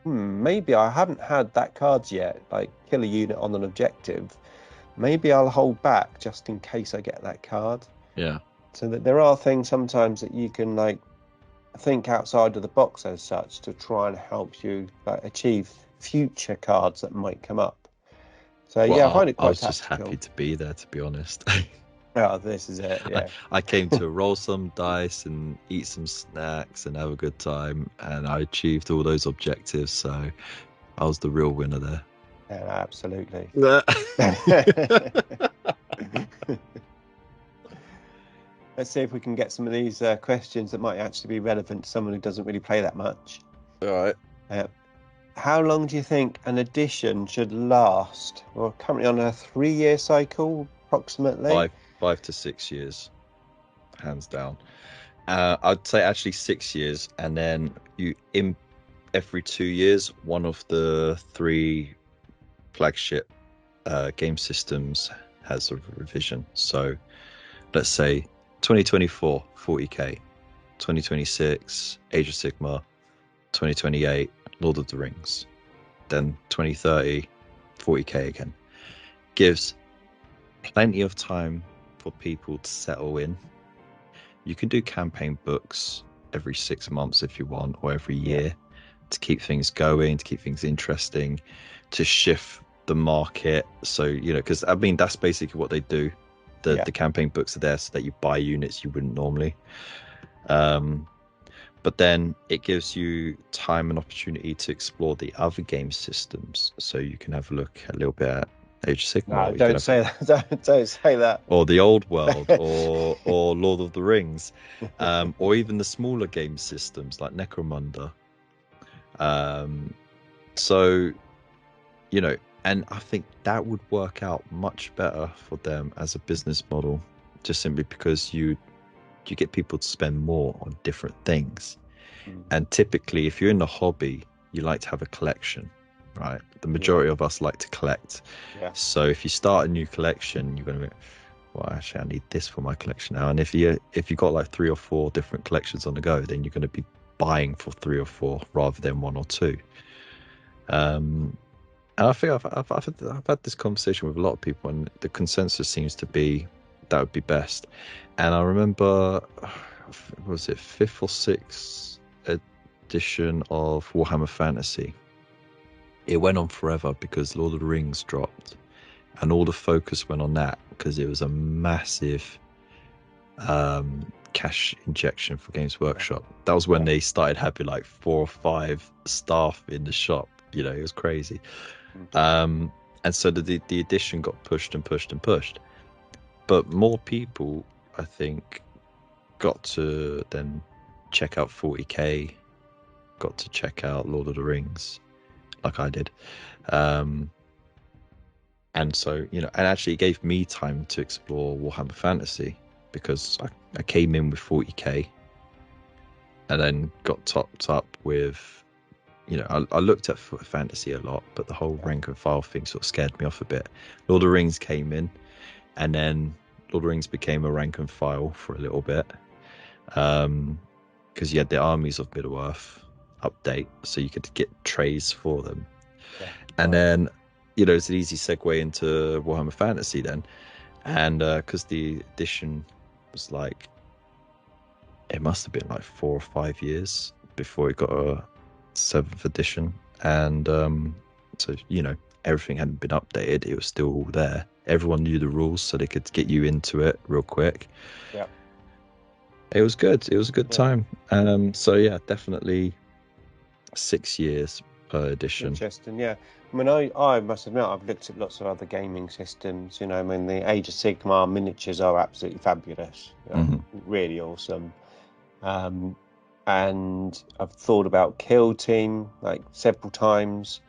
maybe I haven't had that card yet. Like kill a unit on an objective. Maybe I'll hold back just in case I get that card. Yeah. So that there are things sometimes that you can like think outside of the box as such to try and help you like achieve future cards that might come up. So yeah, I find it quite tactical. I was just happy to be there, to be honest. Oh, this is it. Yeah. I came to roll some dice and eat some snacks and have a good time, and I achieved all those objectives. So I was the real winner there. Yeah, absolutely. Let's see if we can get some of these questions that might actually be relevant to someone who doesn't really play that much. All right. How long do you think an edition should last? We're currently on a 3-year cycle, approximately. 5 to 6 years, hands down. I'd say actually 6 years, and then every 2 years, one of the 3 flagship game systems has a revision. So let's say 2024 40k, 2026 Age of Sigmar, 2028 Lord of the Rings, then 2030 40k again. Gives plenty of time for people to settle in. You can do campaign books every 6 months if you want, or every year, to keep things going, to keep things interesting, to shift the market. So, you know, because I mean, that's basically what they do. The campaign books are there so that you buy units you wouldn't normally. But then it gives you time and opportunity to explore the other game systems. So you can have a look a little bit at Age of Sigmar. No, don't say that. Don't say that. Or the Old World, or Lord of the Rings, or even the smaller game systems like Necromunda. So, you know, and I think that would work out much better for them as a business model, just simply because you get people to spend more on different things. And typically, if you're in the hobby, you like to have a collection, right? The majority of us like to collect. So if you start a new collection, you're going to be, well, actually, I need this for my collection now. And if you got like 3 or 4 different collections on the go, then you're going to be buying for 3 or 4 rather than 1 or 2. And I think I've had this conversation with a lot of people, and the consensus seems to be that would be best. And I remember, was it 5th or 6th edition of Warhammer Fantasy? It went on forever because Lord of the Rings dropped, and all the focus went on that because it was a massive cash injection for Games Workshop. That was when they started having like 4 or 5 staff in the shop. You know, it was crazy. And so the edition got pushed and pushed and pushed. But more people, I think, got to then check out 40k, got to check out Lord of the Rings, like I did. And so, you know, and actually it gave me time to explore Warhammer Fantasy, because I came in with 40k and then got topped up with, you know, I looked at fantasy a lot, but the whole rank and file thing sort of scared me off a bit. Lord of the Rings came in, and then Lord of the Rings became a rank and file for a little bit, because you had the Armies of Middle-earth update, so you could get trays for them. And then, you know, it's an easy segue into Warhammer Fantasy then. And because the edition was like, it must have been like 4 or 5 years before it got a 7th edition. And so, you know, everything hadn't been updated. It was still all there. Everyone knew the rules, so they could get you into it real quick. Yeah. It was good. It was a good time. So yeah, definitely 6 years per edition. Interesting, yeah. I mean, I must admit, I've looked at lots of other gaming systems. You know, I mean, the Age of Sigmar miniatures are absolutely fabulous. You know, really awesome. And I've thought about Kill Team like several times.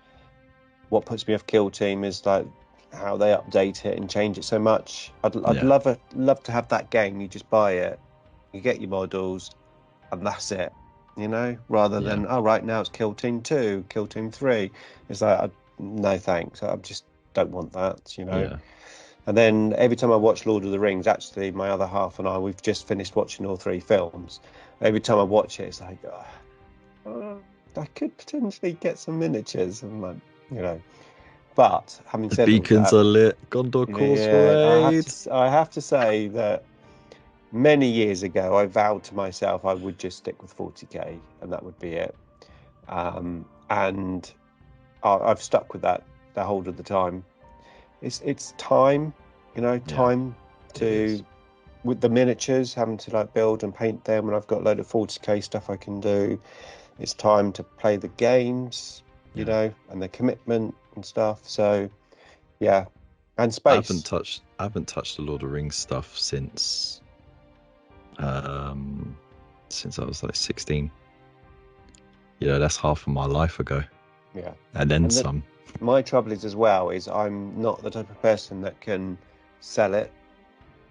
What puts me off Kill Team is like how they update it and change it so much. I'd love to have that game. You just buy it, you get your models, and that's it. You know, rather than right now it's Kill Team 2, Kill Team 3. It's like no thanks. I just don't want that. You know. Yeah. And then every time I watch Lord of the Rings, actually my other half and I, we've just finished watching all 3 films. Every time I watch it, it's like, I could potentially get some miniatures, and like, you know. But having said the beacons are lit, Gondor Causeway. I have to say that many years ago, I vowed to myself I would just stick with 40k, and that would be it. And I've stuck with that the whole of the time. It's time, you know, time to with the miniatures, having to like build and paint them, and I've got a load of 40k stuff I can do. It's time to play the games, you know, and the commitment and stuff. So, yeah, and space. I haven't touched the Lord of the Rings stuff since I was like 16. You know, that's half of my life ago. Yeah, and then some. My trouble is as well is I'm not the type of person that can sell it.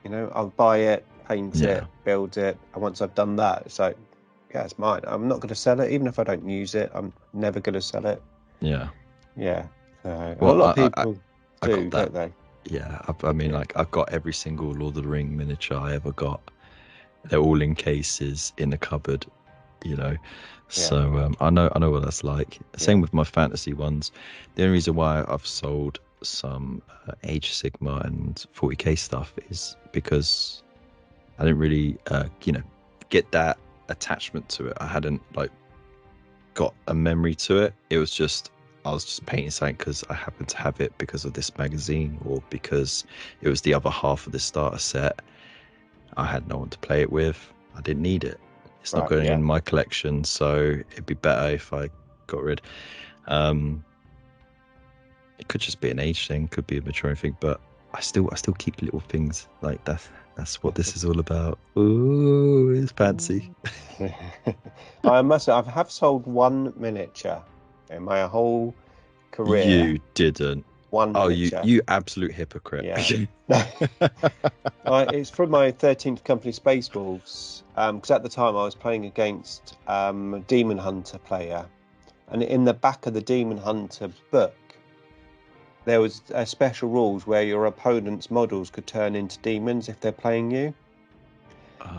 You know, I'll buy it, paint it, build it, and once I've done that, it's like, yeah, it's mine. I'm not going to sell it, even if I don't use it. I'm never going to sell it. Yeah. Yeah. Well, a lot of people do, don't they? Yeah. I mean, like, I've got every single Lord of the Ring miniature I ever got. They're all in cases in the cupboard, you know. So I know what that's like. Same with my fantasy ones. The only reason why I've sold some Age Sigma and 40k stuff is because I didn't really, get that attachment to it. I hadn't like got a memory to it. It was just I was just painting something because I happened to have it because of this magazine or because it was the other half of the starter set. I had no one to play it with. I didn't need it. It's not going in my collection, so it'd be better if I got rid. It could just be an age thing, could be a maturing thing, but I still keep little things like that. That's what this is all about. Ooh, it's fancy. I have sold one miniature in my whole career. You didn't. One miniature. You absolute hypocrite. Yeah. It's from my 13th company, Space Wolves, because at the time I was playing against a Demon Hunter player, and in the back of the Demon Hunter book there was special rules where your opponent's models could turn into demons if they're playing you.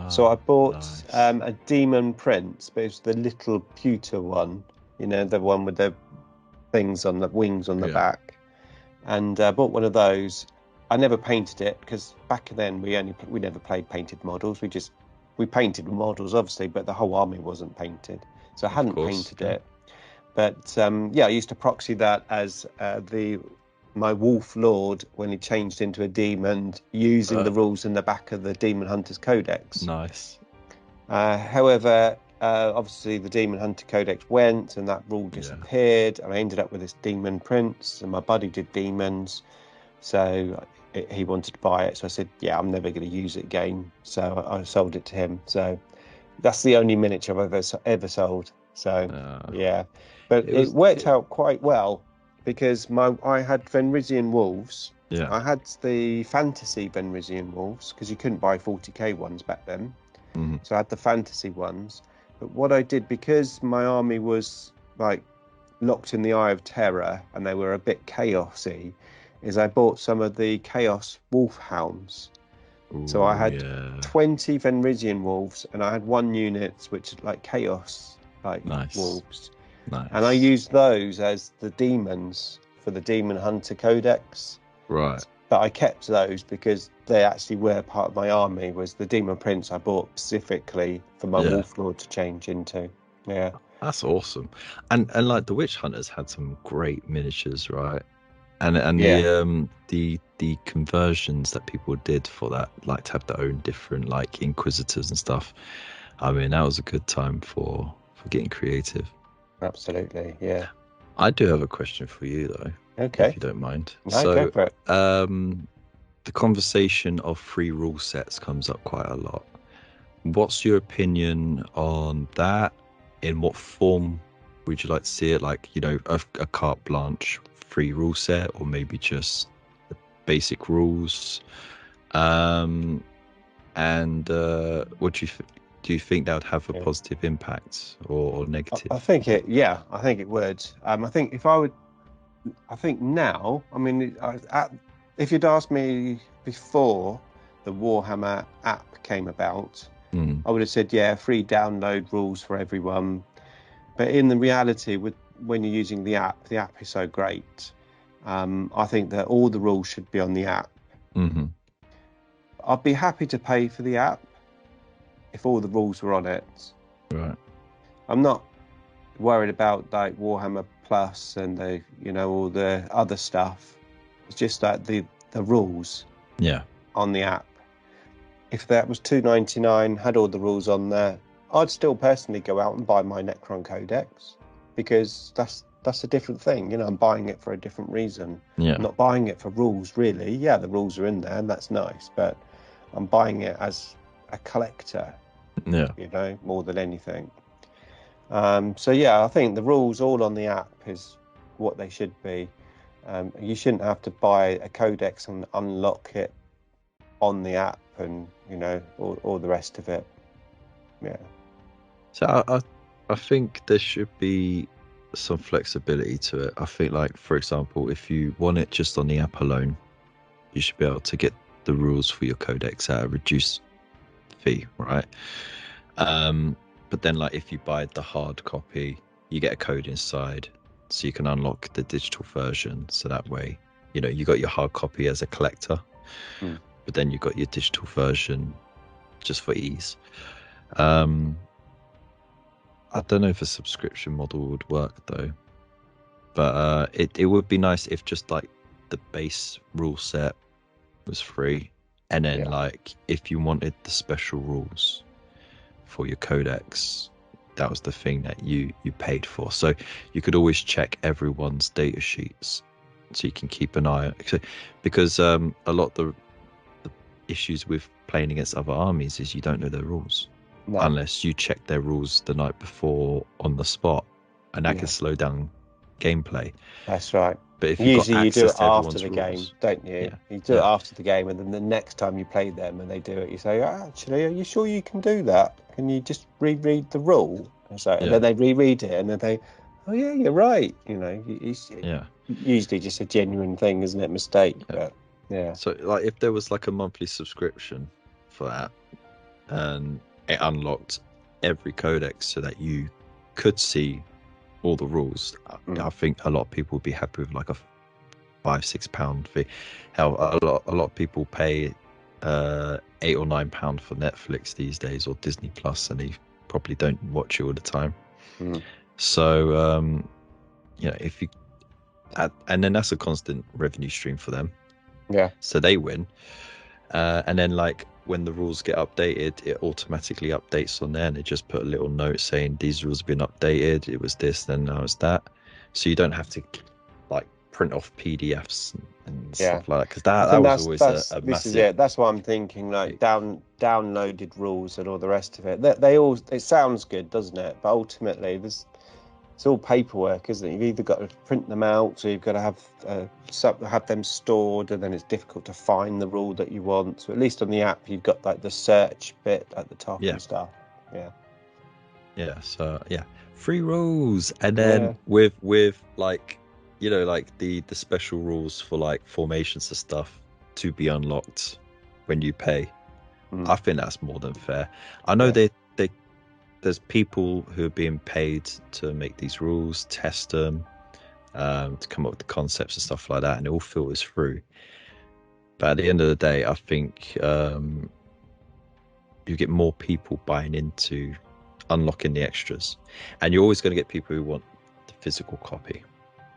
So I bought a demon prince, but it's the little pewter one, you know, the one with the things on the wings on the back. And I bought one of those. I never painted it because back then we never played painted models. We painted models obviously, but the whole army wasn't painted, so I hadn't painted it. But I used to proxy that as my Wolf Lord when he changed into a demon, using the rules in the back of the Demon Hunter's Codex. Nice. However, obviously the Demon Hunter Codex went and that rule disappeared, and I ended up with this Demon Prince, and my buddy did demons, so he wanted to buy it. So I said, yeah, I'm never going to use it again. So I sold it to him. So that's the only miniature I've ever sold. So but it worked out quite well. Because I had Venrisian wolves. Yeah. I had the fantasy Venrisian wolves because you couldn't buy 40k ones back then. Mm-hmm. So I had the fantasy ones. But what I did, because my army was like locked in the Eye of Terror and they were a bit chaosy, is I bought some of the Chaos Wolfhounds. So I had 20 Venrisian wolves, and I had one unit which like Chaos wolves. Nice. And I used those as the demons for the Demon Hunter Codex. Right. But I kept those because they actually were part of my army. Was the Demon Prince I bought specifically for my Wolf Lord to change into. Yeah. That's awesome. And like the Witch Hunters had some great miniatures, right? And the conversions that people did for that, like to have their own different like Inquisitors and stuff. I mean, that was a good time for getting creative. Absolutely, yeah. I do have a question for you, though. Okay. If you don't mind. No, go for it. The conversation of free rule sets comes up quite a lot. What's your opinion on that? In what form would you like to see it? Like, you know, a carte blanche free rule set, or maybe just the basic rules? And what do you think that would have a positive impact or negative? I think it would. I think now, I mean, if you'd asked me before the Warhammer app came about, I would have said, free download rules for everyone. But in the reality, when you're using the app is so great. I think that all the rules should be on the app. Mm-hmm. I'd be happy to pay for the app if all the rules were on it. Right. I'm not worried about like Warhammer Plus and all the other stuff. It's just that the rules on the app. if that was $2.99, had all the rules on there, I'd still personally go out and buy my Necron Codex, because that's a different thing. You know, I'm buying it for a different reason. Yeah. I'm not buying it for rules, really. Yeah, the rules are in there, and that's nice, but I'm buying it as a collector. Yeah. You know, more than anything. So yeah, I think the rules all on the app is what they should be. You shouldn't have to buy a codex and unlock it on the app, and you know, all the rest of it. Yeah. So I think there should be some flexibility to it. I think, like, for example, if you want it just on the app alone, you should be able to get the rules for your codex at a reduced fee, right? But then, like, if you buy the hard copy, you get a code inside, so you can unlock the digital version. So that way, you know, you got your hard copy as a collector, but then you got your digital version just for ease. I don't know if a subscription model would work though, but it would be nice if just like the base rule set was free, and then like if you wanted the special rules for your codex, that was the thing that you paid for. So you could always check everyone's data sheets, so you can keep an eye on, because a lot of the issues with playing against other armies is you don't know their rules. No. Unless you check their rules the night before on the spot, and that can slow down gameplay. That's right. But if usually you do it after the rules, game, don't you? Yeah. You do it after the game, and then the next time you play them and they do it, you say, "Actually, are you sure you can do that? Can you just reread the rule?" And so, and then they reread it, and then they, "Oh yeah, you're right." You know, usually just a genuine thing, isn't it? Mistake, but yeah. So, like, if there was like a monthly subscription for that, and it unlocked every codex so that you could see all the rules, I think a lot of people would be happy with like a £5-6 fee. Hell, a lot of people pay £8 or £9 for Netflix these days, or Disney Plus, and they probably don't watch it all the time. So you know, if you and then that's a constant revenue stream for them, so they win. And then, like, when the rules get updated, it automatically updates on there, and they just put a little note saying these rules have been updated. It was this, then now it's that. So you don't have to like print off PDFs and stuff like that, because that was always a massive. This is it. That's what I'm thinking. Like downloaded rules and all the rest of it. They all, it sounds good, doesn't it? But ultimately, it's all paperwork, isn't it? You've either got to print them out, so you've got to have them stored, and then it's difficult to find the rule that you want. So at least on the app, you've got like the search bit at the top and stuff. So free rules, and then with like, you know, like the special rules for like formations and stuff to be unlocked when you pay. I think that's more than fair. I know there's people who are being paid to make these rules, test them, to come up with the concepts and stuff like that, and it all filters through. But at the end of the day, I think you get more people buying into unlocking the extras, and you're always going to get people who want the physical copy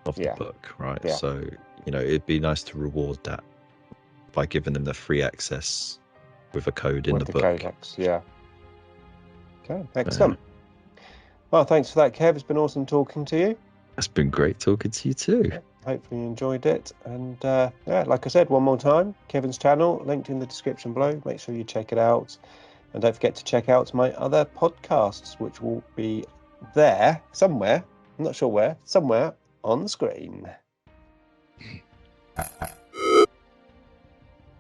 of the book, right? So, you know, it'd be nice to reward that by giving them the free access with a code in the book. Codex, Okay, excellent. Well, thanks for that, Kev. It's been awesome talking to you. It's been great talking to you too. Hopefully you enjoyed it. And like I said, one more time, Kevin's channel, linked in the description below. Make sure you check it out. And don't forget to check out my other podcasts, which will be there somewhere. I'm not sure where. Somewhere on the screen.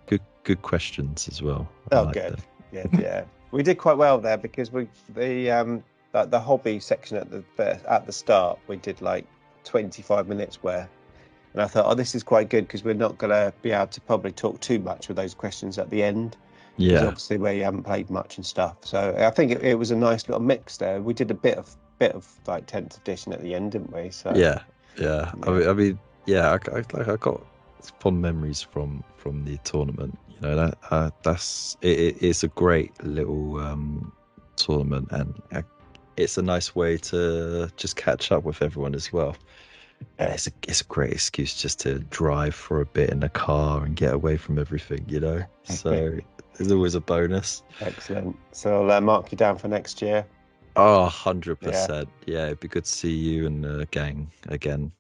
Good questions as well. Good. Yeah. We did quite well there, because the hobby section at the start, we did like 25 minutes where, and I thought, this is quite good, because we're not going to be able to probably talk too much with those questions at the end. Yeah. Obviously, where you haven't played much and stuff. So I think it was a nice little mix there. We did a bit of like 10th edition at the end, didn't we? So yeah. I mean, I got fond memories from the tournament. You know, that's it's a great little tournament, and it's a nice way to just catch up with everyone as well. And it's a great excuse just to drive for a bit in the car and get away from everything, you know. So There's always a bonus. Excellent. So I'll mark you down for next year. Oh, Yeah. 100%. Yeah, it'd be good to see you and the gang again.